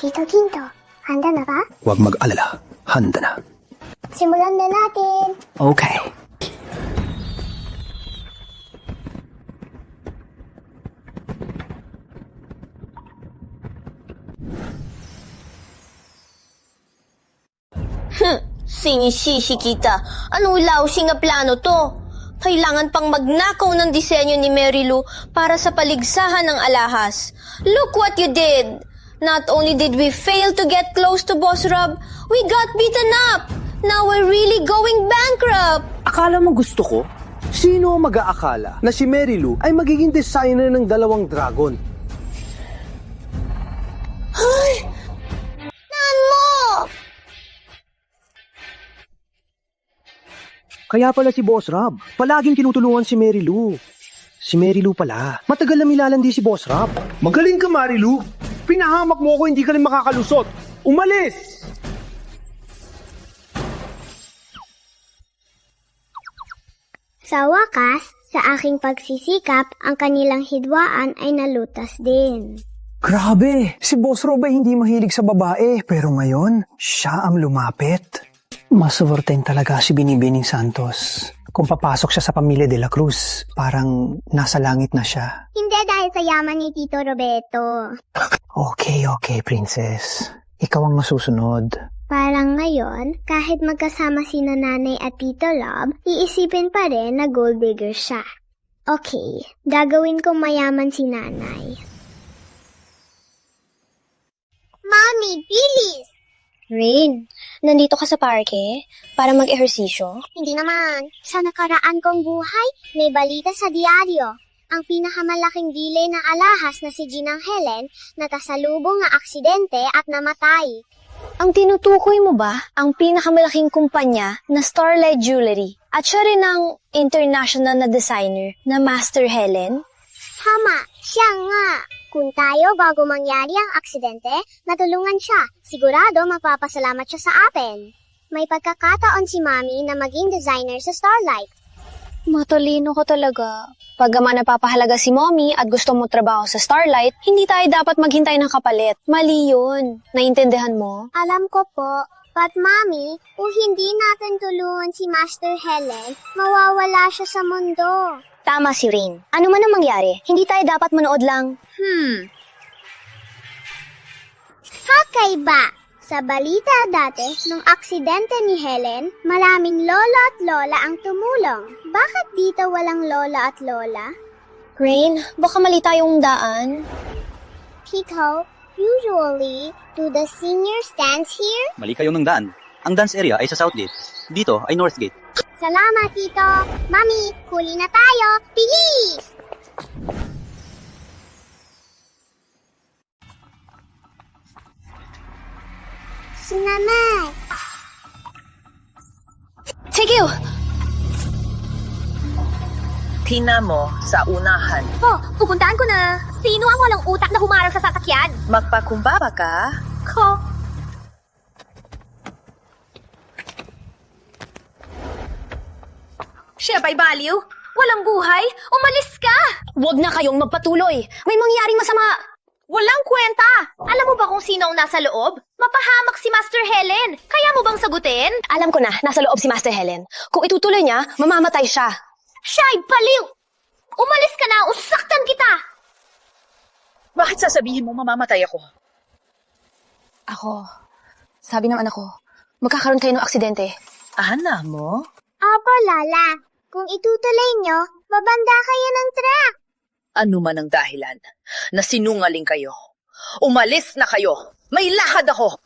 [SPEAKER 3] Tito Ginto, handa na ba?
[SPEAKER 5] Huwag mag-alala. Handa na.
[SPEAKER 3] Simulan na natin.
[SPEAKER 5] Okay.
[SPEAKER 14] Sinisisi kita. Anong lausing na plano to? Kailangan pang magnakaw ng disenyo ni Mary Lou para sa paligsahan ng alahas. Look what you did! Not only did we fail to get close to Boss Rob, we got beaten up! Now we're really going bankrupt!
[SPEAKER 12] Akala mo gusto ko? Sino ang mag-aakala na si Mary Lou ay magiging designer ng 2 dragon?
[SPEAKER 14] Ay! Nan mo!
[SPEAKER 12] Kaya pala si Boss Rob, palaging tinutulungan si Mary Lou. Si Mary Lou pala, matagal na milalandi si Boss Rob.
[SPEAKER 15] Magaling ka, Mary Lou. Pinahamak mo ako, hindi ka rin makakalusot. Umalis!
[SPEAKER 3] Sa wakas, sa aking pagsisikap, ang kanilang hidwaan ay nalutas din.
[SPEAKER 12] Grabe, si Boss Rob ay hindi mahilig sa babae, pero ngayon, siya ang lumapit. Masuwerteng talaga si Binibining Santos. Kung papasok siya sa pamilya de la Cruz, parang nasa langit na siya.
[SPEAKER 3] Hindi dahil sa yaman ni Tito Roberto.
[SPEAKER 12] Okay, princess. Ikaw ang masusunod.
[SPEAKER 3] Parang ngayon, kahit magkasama si Nanay at Tito Rob, iisipin pa rin na gold digger siya. Okay, gagawin kong mayaman si Nanay. Mommy, bilis!
[SPEAKER 4] Rain, nandito ka sa parke para mag-ehersisyo?
[SPEAKER 3] Hindi naman. Sa nakaraan kong buhay, may balita sa diaryo. Ang pinakamalaking dealer ng alahas na si Ginang Helen nakasalubong na aksidente at namatay.
[SPEAKER 4] Ang tinutukoy mo ba ang pinakamalaking kumpanya na Starlight Jewelry at siya rin ang international na designer na Master Helen?
[SPEAKER 3] Tama, siya nga. Kung tayo bago mangyari ang aksidente, natulungan siya. Sigurado mapapasalamat siya sa atin. May pagkakataon si Mami na maging designer sa Starlight.
[SPEAKER 4] Matalino ka talaga. Pagka napapahalaga si Mommy at gusto mo trabaho sa Starlight, hindi tayo dapat maghintay ng kapalit. Mali yun. Naiintindihan mo?
[SPEAKER 3] Alam ko po. But Mami, kung hindi natin tulungan si Master Helen, mawawala siya sa mundo.
[SPEAKER 4] Tama si Rain. Ano man ang mangyari, hindi tayo dapat manood lang.
[SPEAKER 3] Kakaiba! Sa balita dati, nung aksidente ni Helen, maraming lolo at lola ang tumulong. Bakit dito walang lola at lola?
[SPEAKER 4] Rain, baka mali tayong daan.
[SPEAKER 3] Tito, usually, do the seniors dance here?
[SPEAKER 16] Mali kayo ng daan. Ang dance area ay sa Southgate. Dito ay Northgate.
[SPEAKER 3] Salamat, Tito. Mami, huli na tayo. Bilis! Si Nanay.
[SPEAKER 4] Sige!
[SPEAKER 20] Tina mo sa unahan.
[SPEAKER 23] Po, pupuntaan ko na. Sino ang walang utak na humarang sa sasakyan?
[SPEAKER 20] Magpakumbaba ka?
[SPEAKER 23] Ko. Siya ba'y baliw? Walang buhay? Umalis ka!
[SPEAKER 4] Huwag na kayong magpatuloy. May mangyaring masama.
[SPEAKER 23] Walang kwenta! Alam mo ba kung sino ang nasa loob? Mapahamak si Master Helen. Kaya mo bang sagutin?
[SPEAKER 4] Alam ko na, nasa loob si Master Helen. Kung itutuloy niya, mamamatay siya.
[SPEAKER 23] Siya'y baliw! Umalis ka na o saktan kita!
[SPEAKER 20] Bakit sasabihin mo mamamatay ako?
[SPEAKER 4] Nako, sabi ng anak ko, magkakaroon kayo ng aksidente.
[SPEAKER 20] Anak mo?
[SPEAKER 3] Opo, Lola. Kung itutuloy nyo, babanda kayo ng truck.
[SPEAKER 20] Ano man ang dahilan na sinungaling kayo? Umalis na kayo! May lakad ako!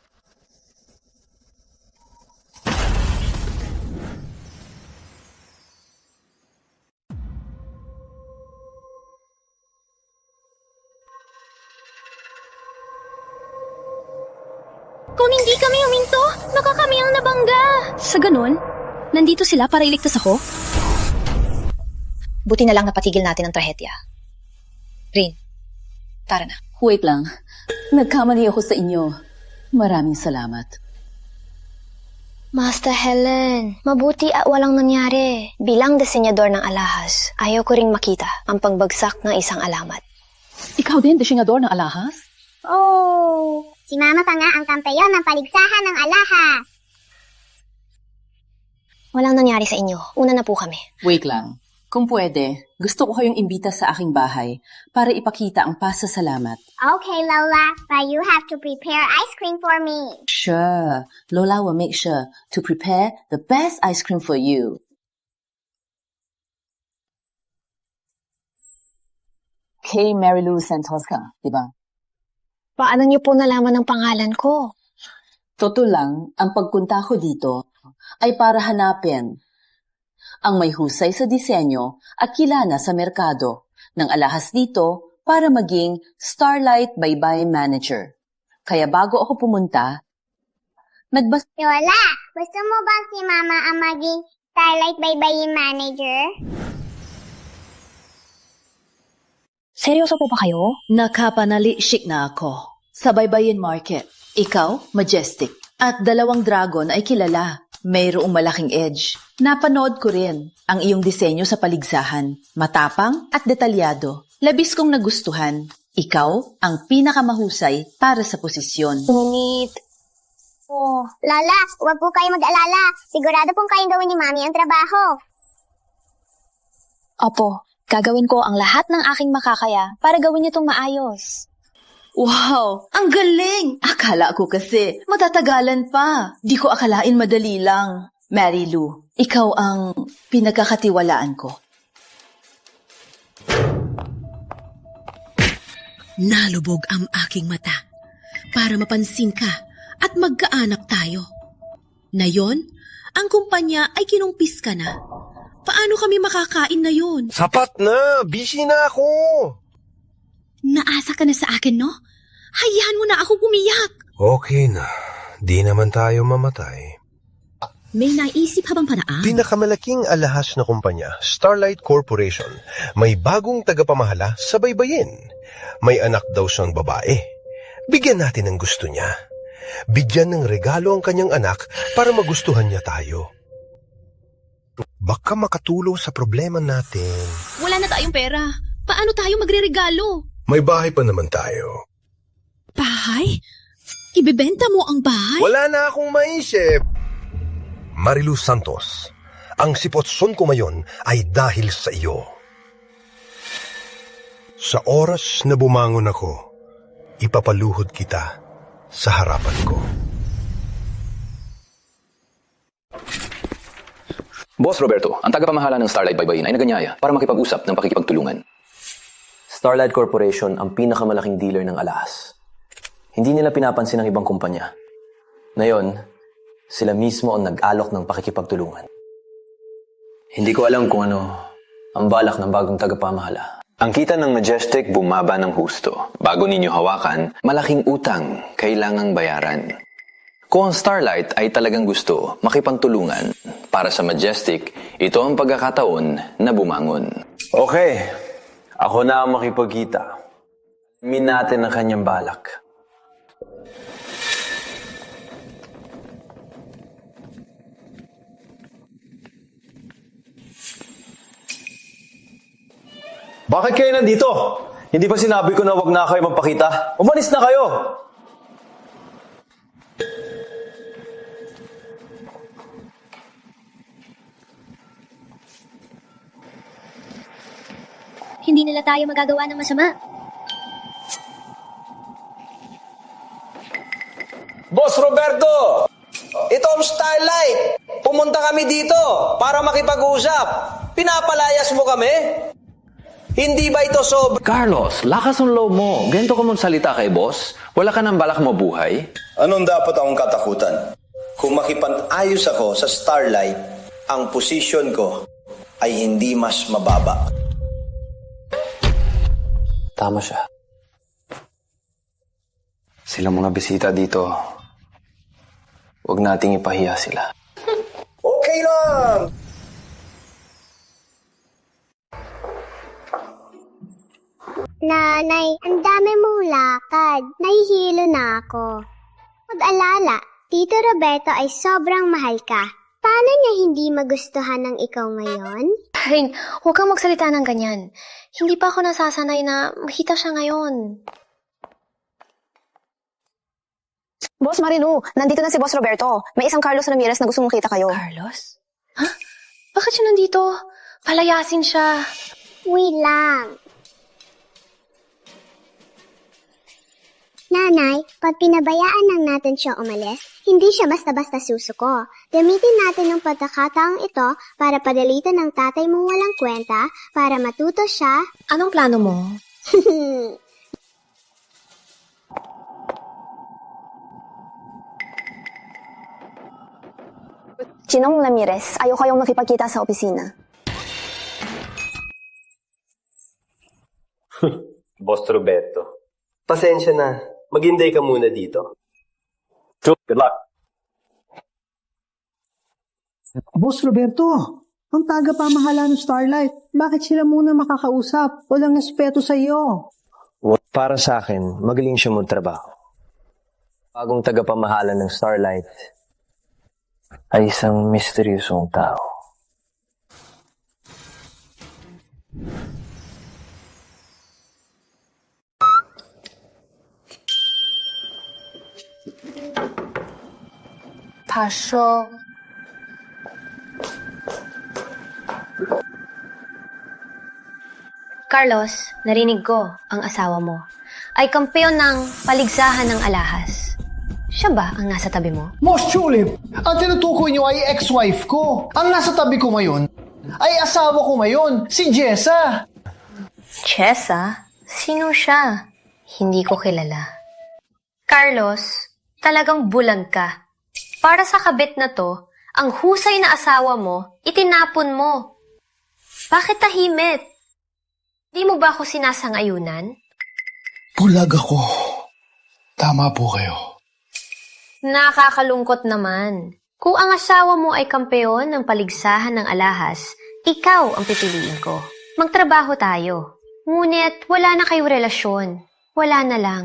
[SPEAKER 24] Kung hindi kami huminto, baka kami ang nabangga. Sa ganun, nandito sila para iligtas ako?
[SPEAKER 4] Buti na lang napatigil natin ang trahedya. Rin, tara na.
[SPEAKER 2] Wait lang. Nagkamali ako sa inyo. Maraming salamat.
[SPEAKER 4] Master Helen, mabuti at walang nangyari. Bilang disenyador ng alahas, ayaw ko ring makita ang pagbagsak ng isang alamat.
[SPEAKER 2] Ikaw din, disenyador ng alahas?
[SPEAKER 3] Oh, si Mama pa nga ang kampeyon ng paligsahan ng alahas.
[SPEAKER 4] Walang nangyari sa inyo. Una na po kami.
[SPEAKER 2] Wait lang. Kung pwede, gusto ko kayong imbita sa aking bahay para ipakita ang pasasalamat.
[SPEAKER 3] Okay, Lola, but you have to prepare ice cream for me.
[SPEAKER 2] Sure. Lola will make sure to prepare the best ice cream for you. Kay Mary Lou Santos ka, di ba?
[SPEAKER 4] Paano niyo po nalaman ang pangalan ko?
[SPEAKER 2] Totoo lang, ang pagpunta ko dito ay para hanapin ang may husay sa disenyo at kilala sa merkado ng alahas dito para maging Starlight Baybay Manager. Kaya bago ako pumunta,
[SPEAKER 3] Lola, gusto mo ba si Mama ang maging Starlight Baybay Manager?
[SPEAKER 4] Seryoso po ba kayo?
[SPEAKER 2] Nakapanali-shik na ako sa Baybayin Market. Ikaw, Majestic, at 2 dragon ay kilala. Mayroong malaking edge. Napanood ko rin ang iyong disenyo sa paligsahan. Matapang at detalyado. Labis kong nagustuhan. Ikaw ang pinakamahusay para sa posisyon.
[SPEAKER 4] Ngunit,
[SPEAKER 3] Lola, huwag po kayo mag-alala. Sigurado pong kayong gawin ni Mami ang trabaho.
[SPEAKER 4] Opo, gagawin ko ang lahat ng aking makakaya para gawin niyo itong maayos.
[SPEAKER 2] Wow! Ang galing! Akala ko kasi matatagalan pa. Di ko akalain madali lang. Mary Lou, ikaw ang pinagkakatiwalaan ko.
[SPEAKER 6] Nalubog ang aking mata para mapansin ka at magkaanak tayo. Nayon, ang kumpanya ay kinumpis ka na. Paano kami makakain na yon?
[SPEAKER 5] Sapat na! Busy na ako!
[SPEAKER 6] Naasa ka na sa akin, no? Hayaan mo na ako pumiyak.
[SPEAKER 5] Okay na. Di naman tayo mamatay.
[SPEAKER 6] May naisip ka bang paraan?
[SPEAKER 5] Pinakamalaking alahas na kumpanya, Starlight Corporation, may bagong tagapamahala sa Baybayin. May anak daw siyang babae. Bigyan natin ng gusto niya. Bigyan ng regalo ang kanyang anak para magustuhan niya tayo. Baka makatulong sa problema natin.
[SPEAKER 6] Wala na tayong pera. Paano tayo magre-regalo?
[SPEAKER 5] May bahay pa naman tayo.
[SPEAKER 6] Bahay? Ibebenta mo ang bahay?
[SPEAKER 5] Wala na akong maisip. Marilu Santos, ang sipotson ko ngayon ay dahil sa iyo. Sa oras na bumangon ako, ipapaluhod kita sa harapan ko.
[SPEAKER 1] Boss Roberto, ang tagapamahala ng Starlight Baybayin ay naganyaya para makipag-usap ng pakikipagtulungan.
[SPEAKER 17] Starlight Corporation ang pinakamalaking dealer ng alahas. Hindi nila pinapansin ang ibang kumpanya. Ngayon, sila mismo ang nag-alok ng pakikipagtulungan. Hindi ko alam kung ano ang balak ng bagong tagapamahala.
[SPEAKER 11] Ang kita ng Majestic bumaba ng husto. Bago ninyo hawakan, malaking utang kailangang bayaran. Kung ang Starlight ay talagang gusto makipagtulungan, para sa Majestic, ito ang pagkakataon na bumangon.
[SPEAKER 17] Okay, ako na ang makipagkita. Alamin natin ang kanyang balak.
[SPEAKER 21] Bakit kayo nandito? Hindi ba sinabi ko na wag na kayo magpakita? Umalis na kayo!
[SPEAKER 23] Hindi nila tayo magagawa ng masama.
[SPEAKER 7] Boss Roberto! Ito ang Starlight! Pumunta kami dito para makipag-usap. Pinapalayas mo kami? Hindi ba ito
[SPEAKER 1] Carlos, lakas ang loob mo. Ganito ka mong salita kay boss. Wala ka nang balak mabuhay?
[SPEAKER 5] Anong dapat akong katakutan? Kung makipag-ayos ako sa Starlight, ang posisyon ko ay hindi mas mababa.
[SPEAKER 17] Tama siya. Silang mga bisita dito, huwag nating ipahiya sila.
[SPEAKER 5] Okay lang!
[SPEAKER 3] Nanay, ang dami mong lakad. Nahihilo na ako. Mag-alala, Tito Roberto ay sobrang mahal ka. Paano niya hindi magustuhan ng ikaw ngayon?
[SPEAKER 4] Rain, huwag kang magsalita ng ganyan. Hindi pa ako nasasanay na makita siya ngayon.
[SPEAKER 13] Boss Marilu, nandito na si Boss Roberto. May isang Carlos Ramirez na gusto mong kita kayo.
[SPEAKER 4] Carlos? Ha? Bakit siya nandito? Palayasin siya.
[SPEAKER 3] Wait lang. Nanay, pag pinabayaan lang natin siya umalis, hindi siya basta-basta susuko. Gamitin natin ang pagkakataong ito para padalitan ng tatay mong walang kwenta para matuto siya.
[SPEAKER 4] Anong plano mo?
[SPEAKER 13] Chinong Ramirez, ayaw kayong makipagkita sa opisina.
[SPEAKER 19] Boss Roberto, pasensya na. Maghintay ka muna dito. Good luck.
[SPEAKER 12] Boss Roberto, ang tagapamahala ng Starlight. Bakit sila muna makakausap? Walang respeto sa iyo.
[SPEAKER 17] Para sa akin, magaling siya magtrabaho. Bagong tagapamahala ng Starlight ay isang misteryosong tao.
[SPEAKER 4] Pasyo. Carlos, narinig ko ang asawa mo ay kampeon ng paligsahan ng alahas. Siya ba ang nasa tabi mo?
[SPEAKER 22] Most Tulip, ang tinutukoy niyo ay ex-wife ko. Ang nasa tabi ko ngayon ay asawa ko ngayon, si Jessa.
[SPEAKER 4] Jessa? Sino siya? Hindi ko kilala. Carlos, talagang bulag ka. Para sa kabit na to, ang husay na asawa mo, itinapon mo. Bakit tahimik? Di mo ba ako sinasangayunan?
[SPEAKER 22] Bulag ako. Tama po kayo.
[SPEAKER 4] Nakakalungkot naman. Kung ang asawa mo ay kampeon ng paligsahan ng alahas, ikaw ang pipiliin ko. Magtrabaho tayo. Ngunit wala na kayong relasyon. Wala na lang.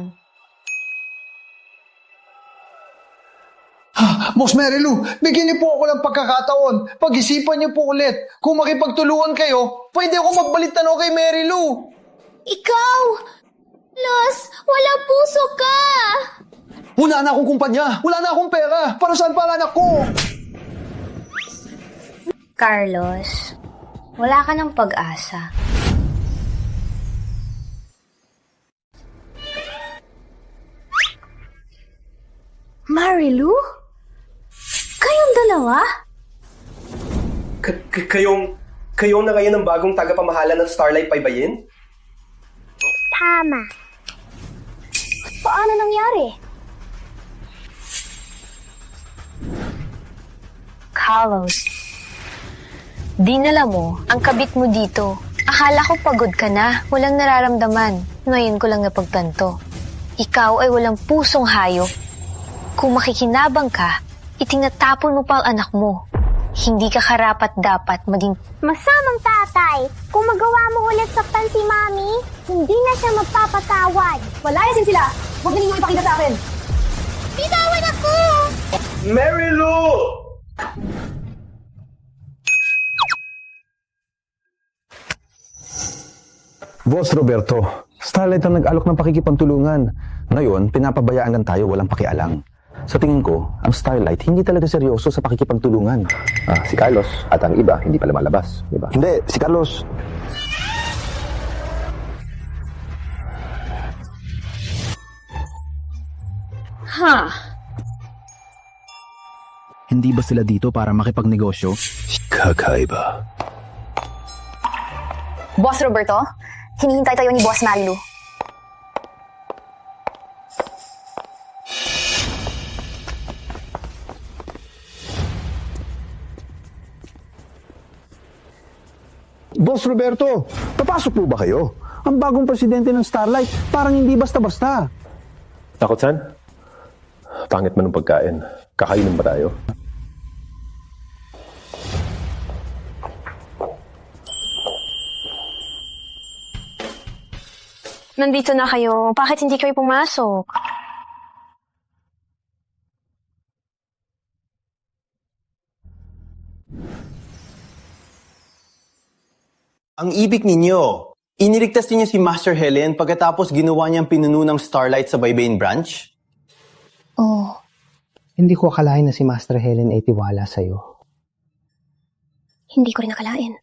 [SPEAKER 22] Boss Marilu, bigyan niyo po ako ng pagkakataon. Pag-isipan niyo po ulit. Kung makipagtulungan kayo, pwede ako magbalik tanaw kay Marilu.
[SPEAKER 3] Ikaw! Los, wala puso ka!
[SPEAKER 22] Wala na akong kumpanya. Wala na akong pera. Para saan para anak ko?
[SPEAKER 4] Carlos, wala ka ng pag-asa.
[SPEAKER 23] Marilu? Kayong dalawa?
[SPEAKER 19] Kayong na ngayon ang bagong tagapamahala ng Starlight Paybayin?
[SPEAKER 3] Tama.
[SPEAKER 23] Paano nangyari?
[SPEAKER 4] Carlos, dinala mo ang kabit mo dito. Akala ko pagod ka na, walang nararamdaman. Ngayon ko lang napagtanto. Ikaw ay walang pusong hayop. Kung makikinabang ka, itinatapon mo pa ang anak mo. Hindi ka karapat-dapat maging
[SPEAKER 3] Masamang tatay, kung magawa mo ulit saktan si Mami, hindi na siya magpapatawad.
[SPEAKER 13] Walayasin sila! Huwag na ninyong ipakita sa akin!
[SPEAKER 3] Bitawan ako!
[SPEAKER 19] Marilu!
[SPEAKER 25] Boss Roberto, Starlight ang nag-alok ng pakikipagtulungan. Ngayon, pinapabayaan lang tayo, walang pakialam. Sa tingin ko, ang Starlight hindi talaga seryoso sa pakikipagtulungan. Si Carlos at ang iba hindi pa lumalabas, di ba? Hindi, si Carlos.
[SPEAKER 8] Hindi ba sila dito para makipagnegosyo?
[SPEAKER 25] Kakaiba.
[SPEAKER 13] Boss Roberto, hinihintay tayo ni Boss Marilu.
[SPEAKER 25] Boss Roberto, papasok po ba kayo? Ang bagong presidente ng Starlight, parang hindi basta-basta.
[SPEAKER 19] Takot-san? Pangit man ng pagkain. Kakainin ba tayo?
[SPEAKER 13] Nandito na kayo. Bakit hindi kayo pumasok?
[SPEAKER 5] Ang ibig ninyo, iniligtas ninyo si Master Helen pagkatapos ginawa niyang pinuno ng Starlight sa Baybayin Branch?
[SPEAKER 12] Oh. Hindi ko akalain na si Master Helen ay tiwala sa'yo.
[SPEAKER 4] Hindi ko rin akalain.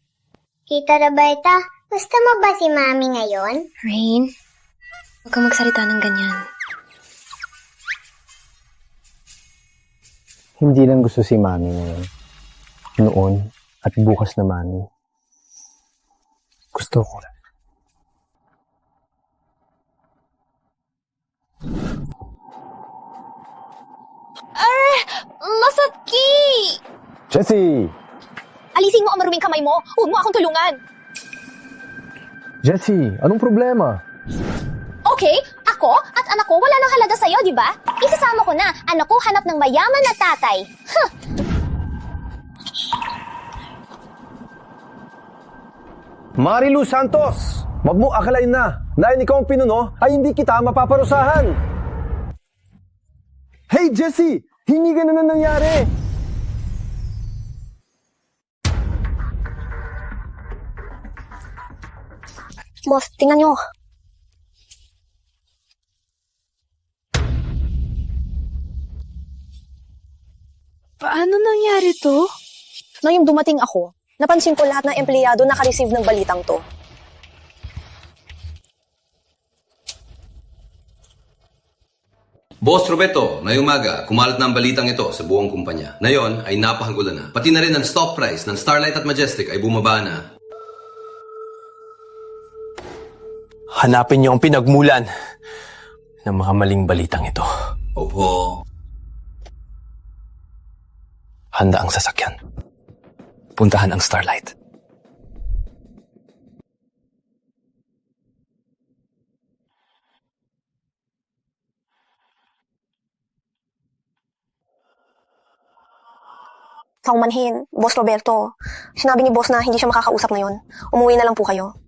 [SPEAKER 3] Tita Roberta, gusto mo ba si Mami ngayon?
[SPEAKER 4] Rain, huwag kang magsalita ng ganyan.
[SPEAKER 12] Hindi lang gusto si Mami ngayon. Noon at bukas na Mami. Gusto ko.
[SPEAKER 23] Ay! Masakit!
[SPEAKER 25] Jessie!
[SPEAKER 23] Alisin mo ang maruming kamay mo. Huwag mo akong tulungan.
[SPEAKER 25] Jessie, anong problema?
[SPEAKER 23] Okay, ako at anak ko wala nang halaga sa'yo, di ba? Isasama ko na. Anak ko hanap ng mayaman na tatay. Huh.
[SPEAKER 25] Marilu Santos! Wag mo akalain na dahil ikaw ang pinuno ay hindi kita mapaparusahan. Hey Jessie! Hindi ganun na nangyari!
[SPEAKER 13] Boss, tingnan nyo.
[SPEAKER 23] Paano nangyari to?
[SPEAKER 13] Nung dumating ako, napansin ko lahat ng empleyado naka-receive ng balitang to.
[SPEAKER 9] Boss Roberto, ngayong umaga, kumalat na ang balitang ito sa buong kumpanya. Ngayon ay napakagulan na. Pati na rin ang stock price ng Starlight at Majestic ay bumaba na.
[SPEAKER 17] Hanapin niyo ang pinagmulan ng mga maling balitang ito.
[SPEAKER 9] Opo.
[SPEAKER 17] Handa ang sasakyan. Puntahan ang Starlight.
[SPEAKER 13] Paumanhin, Boss Roberto. Sinabi ni Boss na hindi siya makakausap ngayon. Umuwi na lang po kayo.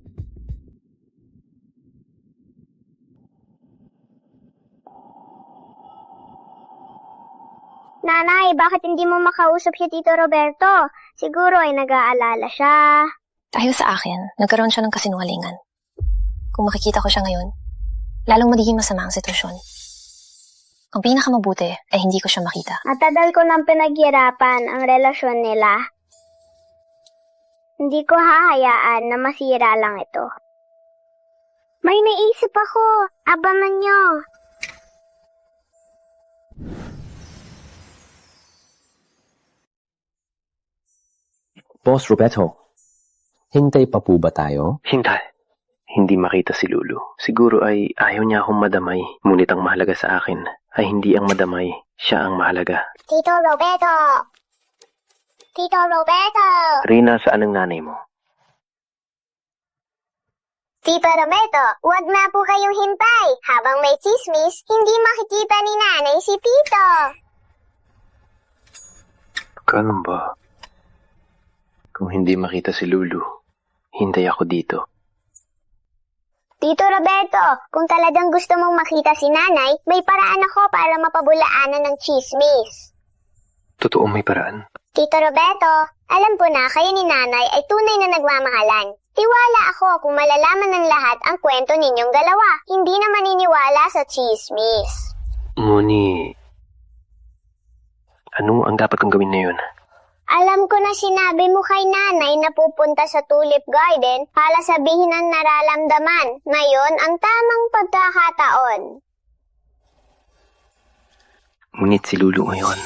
[SPEAKER 3] Nanay, bakit hindi mo makausap si Tito Roberto? Siguro ay nag-aalala siya.
[SPEAKER 4] Ayaw sa akin, nagkaroon siya ng kasinungalingan. Kung makikita ko siya ngayon, lalong magiging masama ang sitwasyon. Ang pinakamabuti ay hindi ko siya makita.
[SPEAKER 3] Matagal ko nang pinaghirapan ang relasyon nila. Hindi ko hahayaan na masira lang ito. May naisip ako. Abangan nyo.
[SPEAKER 17] Boss Roberto, hintay pa po ba tayo?
[SPEAKER 19] Hintay. Hindi makita si Lulu. Siguro ay ayaw niya akong madamay. Ngunit ang mahalaga sa akin ay hindi ang madamay. Siya ang mahalaga.
[SPEAKER 3] Tito Roberto! Tito Roberto!
[SPEAKER 19] Rina, saan ang nanay mo?
[SPEAKER 3] Tito Roberto, huwag na po kayong hintay. Habang may chismis, hindi makikita ni nanay si Tito.
[SPEAKER 19] Ganun ba? Kung hindi makita si Lulu, hintay ako dito.
[SPEAKER 3] Tito Roberto, kung talagang gusto mong makita si nanay, may paraan ako para mapabulaanan ng chismis.
[SPEAKER 19] Totoo may paraan.
[SPEAKER 3] Tito Roberto, alam ko na kayo ni nanay ay tunay na nagmamahalan. Tiwala ako kung malalaman ng lahat ang kwento ninyong dalawa. Hindi na maniniwala sa chismis.
[SPEAKER 19] Ngunit, ano ang dapat kong gawin na yun?
[SPEAKER 3] Alam ko na sinabi mo kay nanay na pupunta sa Tulip Garden para sabihin ang nararamdaman. Ngayon ang tamang pagkakataon.
[SPEAKER 19] Ngunit si Lulu ngayon.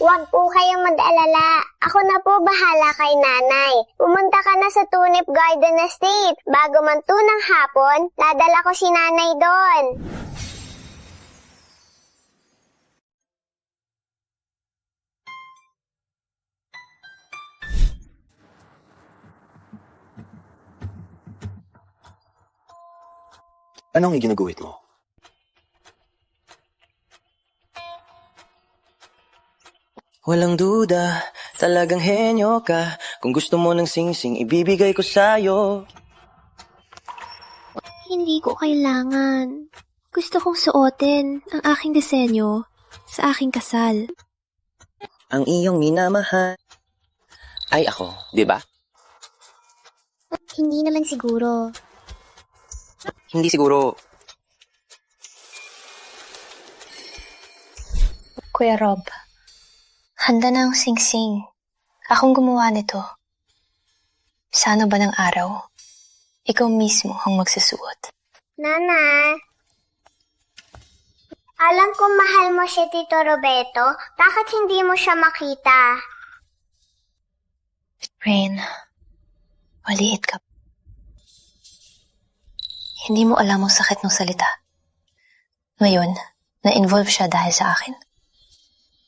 [SPEAKER 3] Huwag po kayong mag-alala. Ako na po bahala kay nanay. Pumunta ka na sa Tunip Garden Estate. Bago man tunang hapon, dadala ko si nanay doon.
[SPEAKER 11] Anong iginuguhit mo?
[SPEAKER 10] Walang duda, talagang henyo ka. Kung gusto mo ng singsing, ibibigay ko sa'yo.
[SPEAKER 23] Hindi ko kailangan. Gusto kong suotin ang aking disenyo sa aking kasal.
[SPEAKER 10] Ang iyong minamahal ay ako, di ba?
[SPEAKER 23] Hindi naman siguro.
[SPEAKER 10] Hindi siguro.
[SPEAKER 4] Kuya Rob, handa na ang singsing. Akong gumawa nito. Sana ba ng araw, ikaw mismo ang magsusuot?
[SPEAKER 3] Nana, alam kong mahal mo si Tito Roberto. Bakit hindi mo siya makita?
[SPEAKER 4] Rain, maliit ka. Hindi mo alam ang sakit ng salita. Ngayon, na-involve siya dahil sa akin.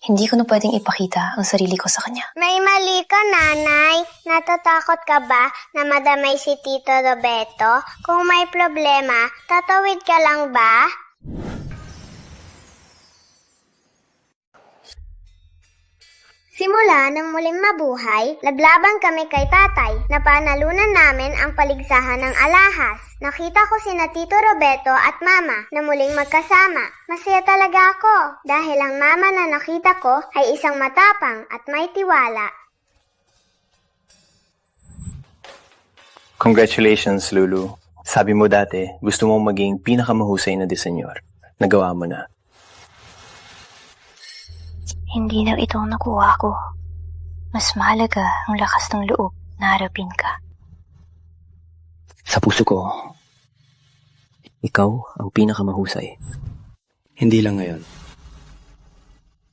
[SPEAKER 4] Hindi ko na pwedeng ipakita ang sarili ko sa kanya.
[SPEAKER 3] May mali ka, nanay. Natatakot ka ba na madamay si Tito Roberto? Kung may problema, tatawid ka lang ba? Simula nang muling mabuhay, laglaban kami kay tatay. Napanalunan namin ang paligsahan ng alahas. Nakita ko sina Tito Roberto at mama na muling magkasama. Masaya talaga ako dahil ang mama na nakita ko ay isang matapang at may tiwala.
[SPEAKER 19] Congratulations, Lulu. Sabi mo dati, gusto mong maging pinakamahusay na disenyor. Nagawa mo na.
[SPEAKER 4] Hindi lang ito ang nakuha ko. Mas mahalaga ang lakas ng loob na harapin ka.
[SPEAKER 19] Sa puso ko, ikaw ang pinakamahusay. Hindi lang ngayon,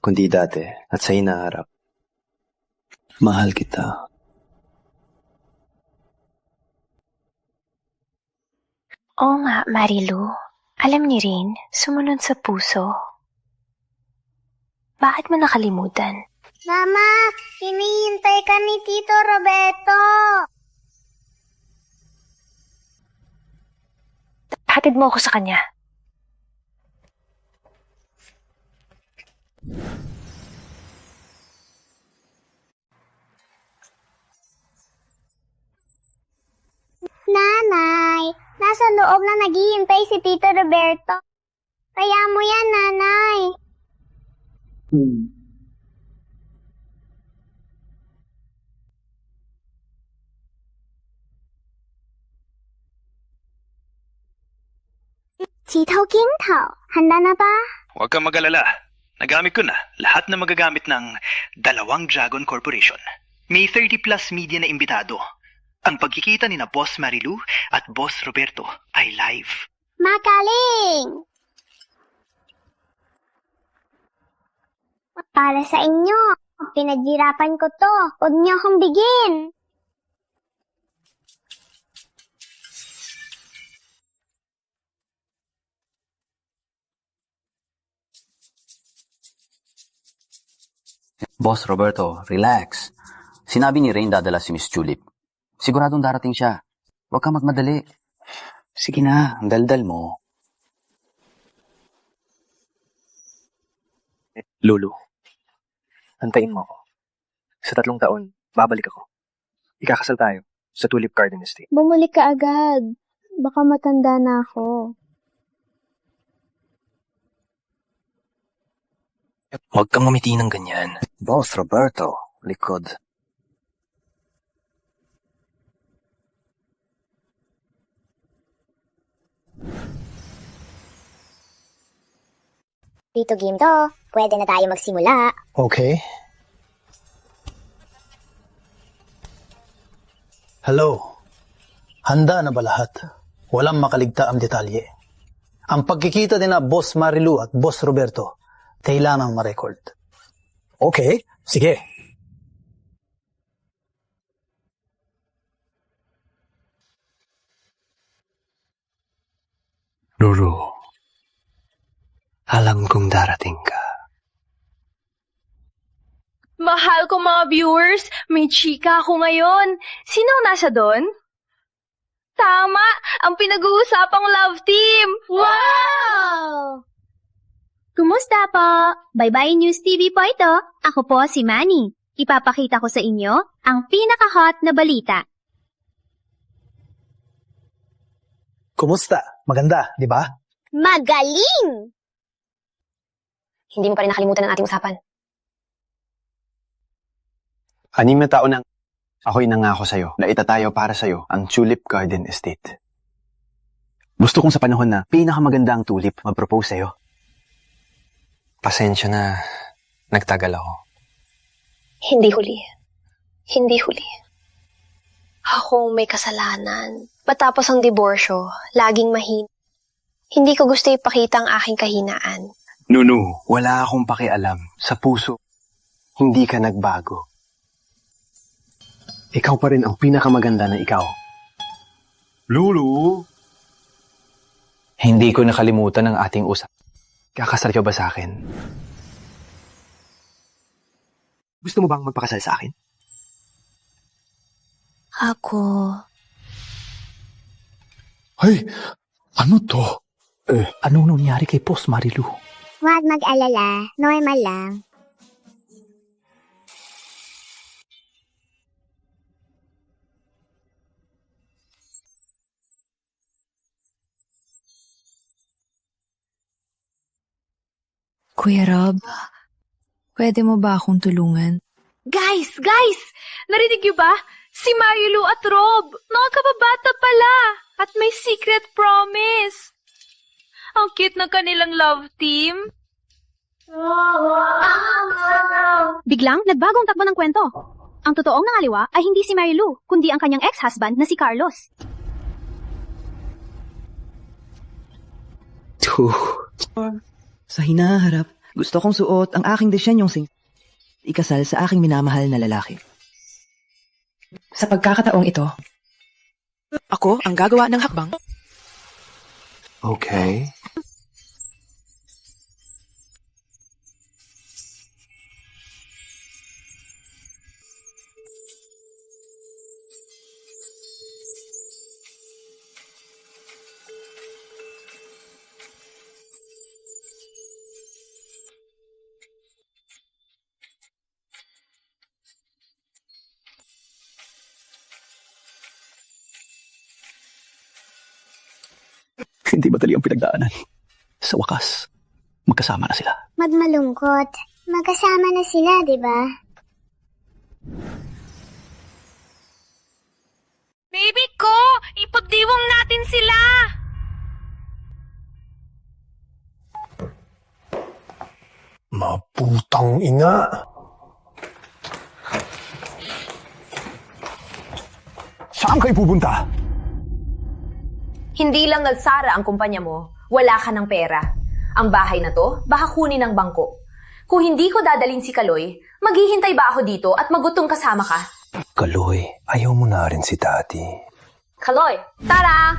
[SPEAKER 19] kundi dati at sa hinaharap. Mahal kita.
[SPEAKER 4] Oo nga, Marilu. Alam ni Rain, sumunod sa puso. Bakit mo nakalimutan?
[SPEAKER 3] Mama, hinihintay ka ni Tito Roberto.
[SPEAKER 4] Hatid mo ako sa kanya.
[SPEAKER 3] Nanay, nasa loob na naghihintay si Tito Roberto. Kaya mo yan, nanay. Sitaw Kintaw, handa na ba?
[SPEAKER 14] Huwag kang mag-alala. Nagamit ko na lahat na magagamit ng Dalawang Dragon Corporation. May 30 plus media na imbitado. Ang pagkikita ni na Boss Marilu at Boss Roberto ay live.
[SPEAKER 3] Magaling! Para sa inyo, pinaghirapan ko to. Huwag niyo akong bigin.
[SPEAKER 15] Boss Roberto, relax. Sinabi ni Rain dadala si Miss Tulip. Siguradong darating siya. Huwag kang magmadali.
[SPEAKER 19] Sige na, ang daldal mo. Lulu, antayin mo ako. Sa 3 taon, babalik ako. Ikakasal tayo sa Tulip Garden Estate.
[SPEAKER 23] Bumalik ka agad. Baka matanda na ako.
[SPEAKER 19] Huwag kang umiti ng ganyan.
[SPEAKER 15] Boss Roberto, likod.
[SPEAKER 3] Tito Gimto, pwede na tayo magsimula.
[SPEAKER 12] Okay. Hello. Handa na ba lahat? Walang makaligtaang detalye. Ang pagkikita ni na Boss Marilu at Boss Roberto, kailangang ma-record. Okay, Sige.
[SPEAKER 2] Lulu, alam kong darating ka.
[SPEAKER 23] Mahal ko mga viewers, may chika ako ngayon. Sino ang nasa doon? Tama, ang pinag-uusapang love team. Wow! Kumusta po? Bye-bye News TV po ito. Ako po si Manny. Ipapakita ko sa inyo ang pinaka-hot na balita.
[SPEAKER 12] Kumusta? Maganda, di ba?
[SPEAKER 3] Magaling!
[SPEAKER 4] Hindi mo pa rin nakalimutan ang ating usapan.
[SPEAKER 11] 6 na taon nang ako'y nangako sa'yo na itatayo para sa'yo ang Tulip Garden Estate. Gusto kong sa panahon na pinakamaganda ang tulip mag-propose sa'yo. Pasensya na, nagtagal ako.
[SPEAKER 4] Hindi huli. Hindi huli. Akong may kasalanan. Patapos ang diborsyo, laging hindi ko gusto ipakita ang aking kahinaan.
[SPEAKER 11] Nunu, wala akong pakialam. Sa puso, hindi ka nagbago. Ikaw pa rin ang pinakamaganda na ikaw.
[SPEAKER 2] Lulu!
[SPEAKER 11] Hindi ko nakalimutan ang ating usap. Kakasal ka ba sa akin? Gusto mo bang magpakasal sa akin?
[SPEAKER 4] Ako...
[SPEAKER 22] Ay, ano to?
[SPEAKER 12] Anong nangyari kay Boss Marilu?
[SPEAKER 3] Huwag mag-alala, normal lang.
[SPEAKER 16] Kuya Rob, pwede mo ba akong tulungan?
[SPEAKER 23] Guys! Narinig niyo ba? Si Marilu at Rob, mga kababata pala. At may secret promise. Ang cute ng kanilang love team. Biglang, nagbagong takbo ng kwento. Ang totoong nangaliwa ay hindi si Marilu, kundi ang kanyang ex-husband na si Carlos.
[SPEAKER 10] Sa hinaharap, gusto kong suot ang aking disenyong ikasal sa aking minamahal na lalaki.
[SPEAKER 16] Sa pagkakataong ito,
[SPEAKER 10] ako ang gagawa ng hakbang.
[SPEAKER 11] Okay.
[SPEAKER 8] Hindi madali ang pinagdaanan. Sa wakas, magkasama na sila.
[SPEAKER 3] Magmalungkot. Magkasama na sila, di ba?
[SPEAKER 23] Baby ko! Ipagdiwang natin sila!
[SPEAKER 22] Maputang ina. Saan kayo pupunta?
[SPEAKER 18] Hindi lang nagsara ang kumpanya mo, wala ka ng pera. Ang bahay na to, baka kunin ng bangko. Kung hindi ko dadalhin si Kaloy, maghihintay ba ako dito at magutong kasama ka?
[SPEAKER 5] Kaloy, ayaw mo na rin si Daddy.
[SPEAKER 18] Kaloy, tara!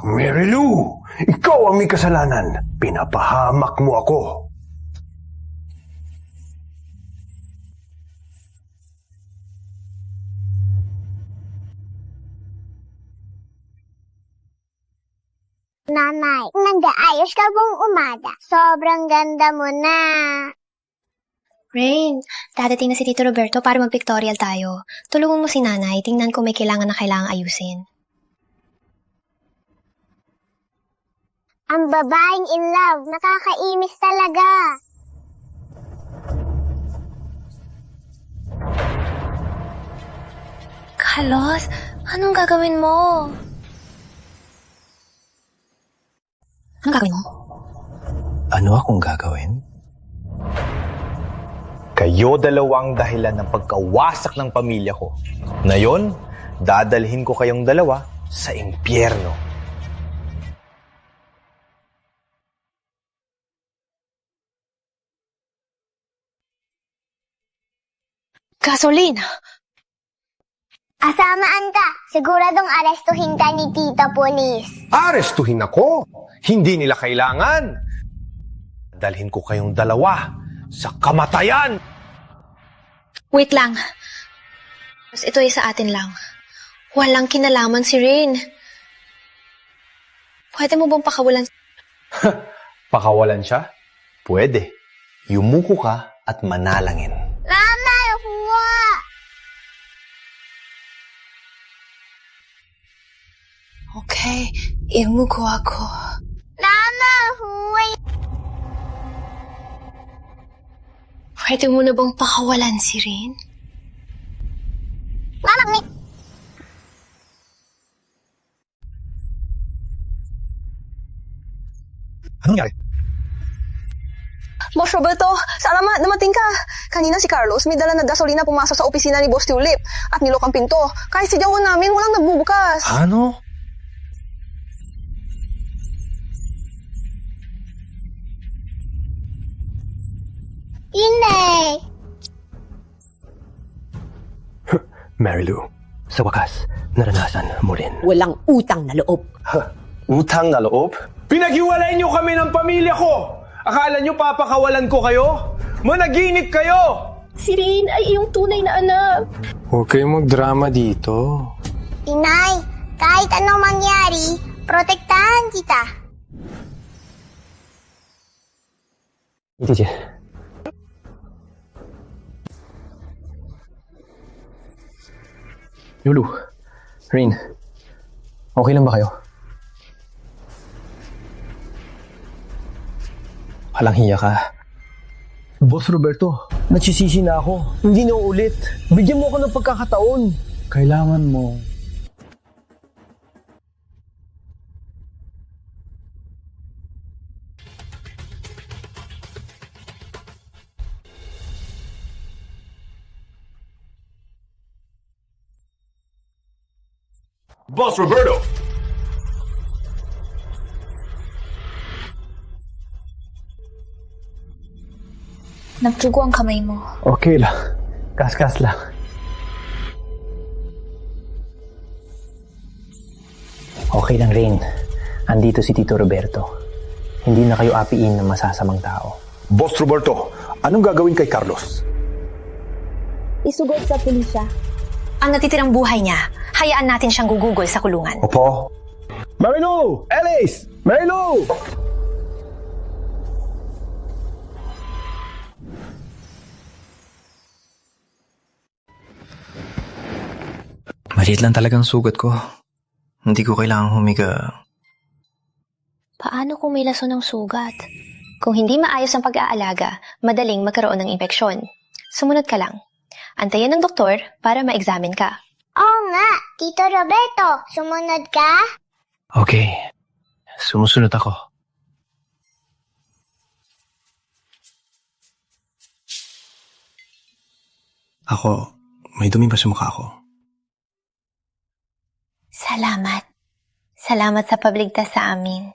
[SPEAKER 5] Marilu, ikaw ang may kasalanan. Pinapahamak mo ako.
[SPEAKER 3] Nanay, nag-aayos ka buong umaga. Sobrang ganda mo na.
[SPEAKER 4] Rain, dadating na si Tito Roberto para mag-pictorial tayo. Tulungan mo si nanay, tingnan ko may kailangan ayusin.
[SPEAKER 3] Ang babaeng in love, nakakainis talaga.
[SPEAKER 4] Carlos, anong gagawin mo? Anong gagawin mo?
[SPEAKER 5] Ano akong gagawin? Kayo dalawang dahilan ng pagkawasak ng pamilya ko. Ngayon, dadalhin ko kayong dalawa sa impyerno.
[SPEAKER 4] Gasolina.
[SPEAKER 3] Asamaan ka. Siguradong arestuhin ka ni Tita Police.
[SPEAKER 5] Arestuhin ako. Hindi nila kailangan. Dalhin ko kayong dalawa sa kamatayan.
[SPEAKER 4] Wait lang. Ito ay sa atin lang. Walang kinalaman si Rain. Pwede mo bang pakawalan?
[SPEAKER 5] Pakawalan siya? Pwede. Yumuko ka at manalangin.
[SPEAKER 3] Mama, huwa!
[SPEAKER 4] Okay, imuko ako.
[SPEAKER 3] Mama, huwa!
[SPEAKER 4] Pwede mo na bang pakawalan si Rain?
[SPEAKER 3] Mama,
[SPEAKER 5] Anong nangyari?
[SPEAKER 13] Boss Roberto, sana dumating ka. Kanina si Carlos may dala na gasolina pumasok sa opisina ni Boss Tulip at nilok ang pinto. Kahit si Jawan namin, walang nagbubukas.
[SPEAKER 5] Ano?
[SPEAKER 3] Hindi.
[SPEAKER 11] Marilu, sa wakas, naranasan mo rin.
[SPEAKER 6] Walang utang na loob.
[SPEAKER 5] Utang na loob? Pinaghiwalay niyo kami ng pamilya ko! Akala niyo papakawalan ko kayo? Managinip kayo!
[SPEAKER 23] Si Rain ay iyong tunay na anak.
[SPEAKER 7] Huwag kayong magdrama dito.
[SPEAKER 3] Inay, kahit anong mangyari, protektahan kita.
[SPEAKER 17] Titi. Lulu, Rain, okay lang ba kayo? Walang hiya ka.
[SPEAKER 12] Boss Roberto, nagsisisi na ako. Hindi na ulit. Bigyan mo ako ng pagkakataon. Kailangan mo.
[SPEAKER 5] Boss Roberto!
[SPEAKER 4] Nagdugo ang kamay mo.
[SPEAKER 12] Okay lang. Kas-kas lang.
[SPEAKER 17] Okay lang, Rain. Andito si Tito Roberto. Hindi na kayo apiin ng masasamang tao.
[SPEAKER 5] Boss Roberto, anong gagawin kay Carlos?
[SPEAKER 4] Isugod sa pulisya. Ang natitirang buhay niya, hayaan natin siyang gugugol sa kulungan.
[SPEAKER 5] Opo. Marilu! Alice! Marilu!
[SPEAKER 11] Maliit lang talagang sugat ko. Hindi ko kailangang humiga.
[SPEAKER 4] Paano kung may lason ng sugat? Kung hindi maayos ang pag-aalaga, madaling magkaroon ng impeksyon. Sumunod ka lang. Antayin ng doktor para ma-examine ka.
[SPEAKER 3] Oo nga, Tito Roberto, sumunod ka?
[SPEAKER 11] Okay. Sumusunod ako. Ako, may dumi ba sa mukha ko?
[SPEAKER 4] Salamat. Salamat sa pabligtas sa amin.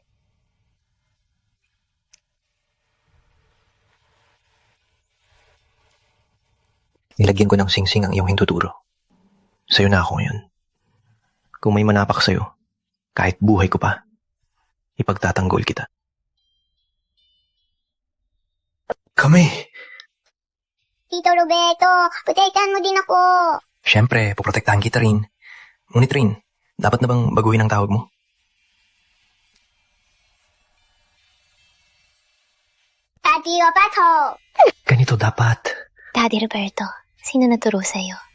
[SPEAKER 11] Nilagyan ko ng singsing ang iyong hintuturo. Sa'yo na ako ngayon. Kung may manapak sa'yo, kahit buhay ko pa, ipagtatanggol kita. Kami!
[SPEAKER 3] Tito Roberto, protektahan mo din ako.
[SPEAKER 11] Siyempre, poprotektahan kita rin. Ngunit rin, dapat na bang baguhin ang tawag mo?
[SPEAKER 3] Daddy Roberto.
[SPEAKER 11] Ganito dapat.
[SPEAKER 4] Daddy Roberto, sino naturo sa'yo?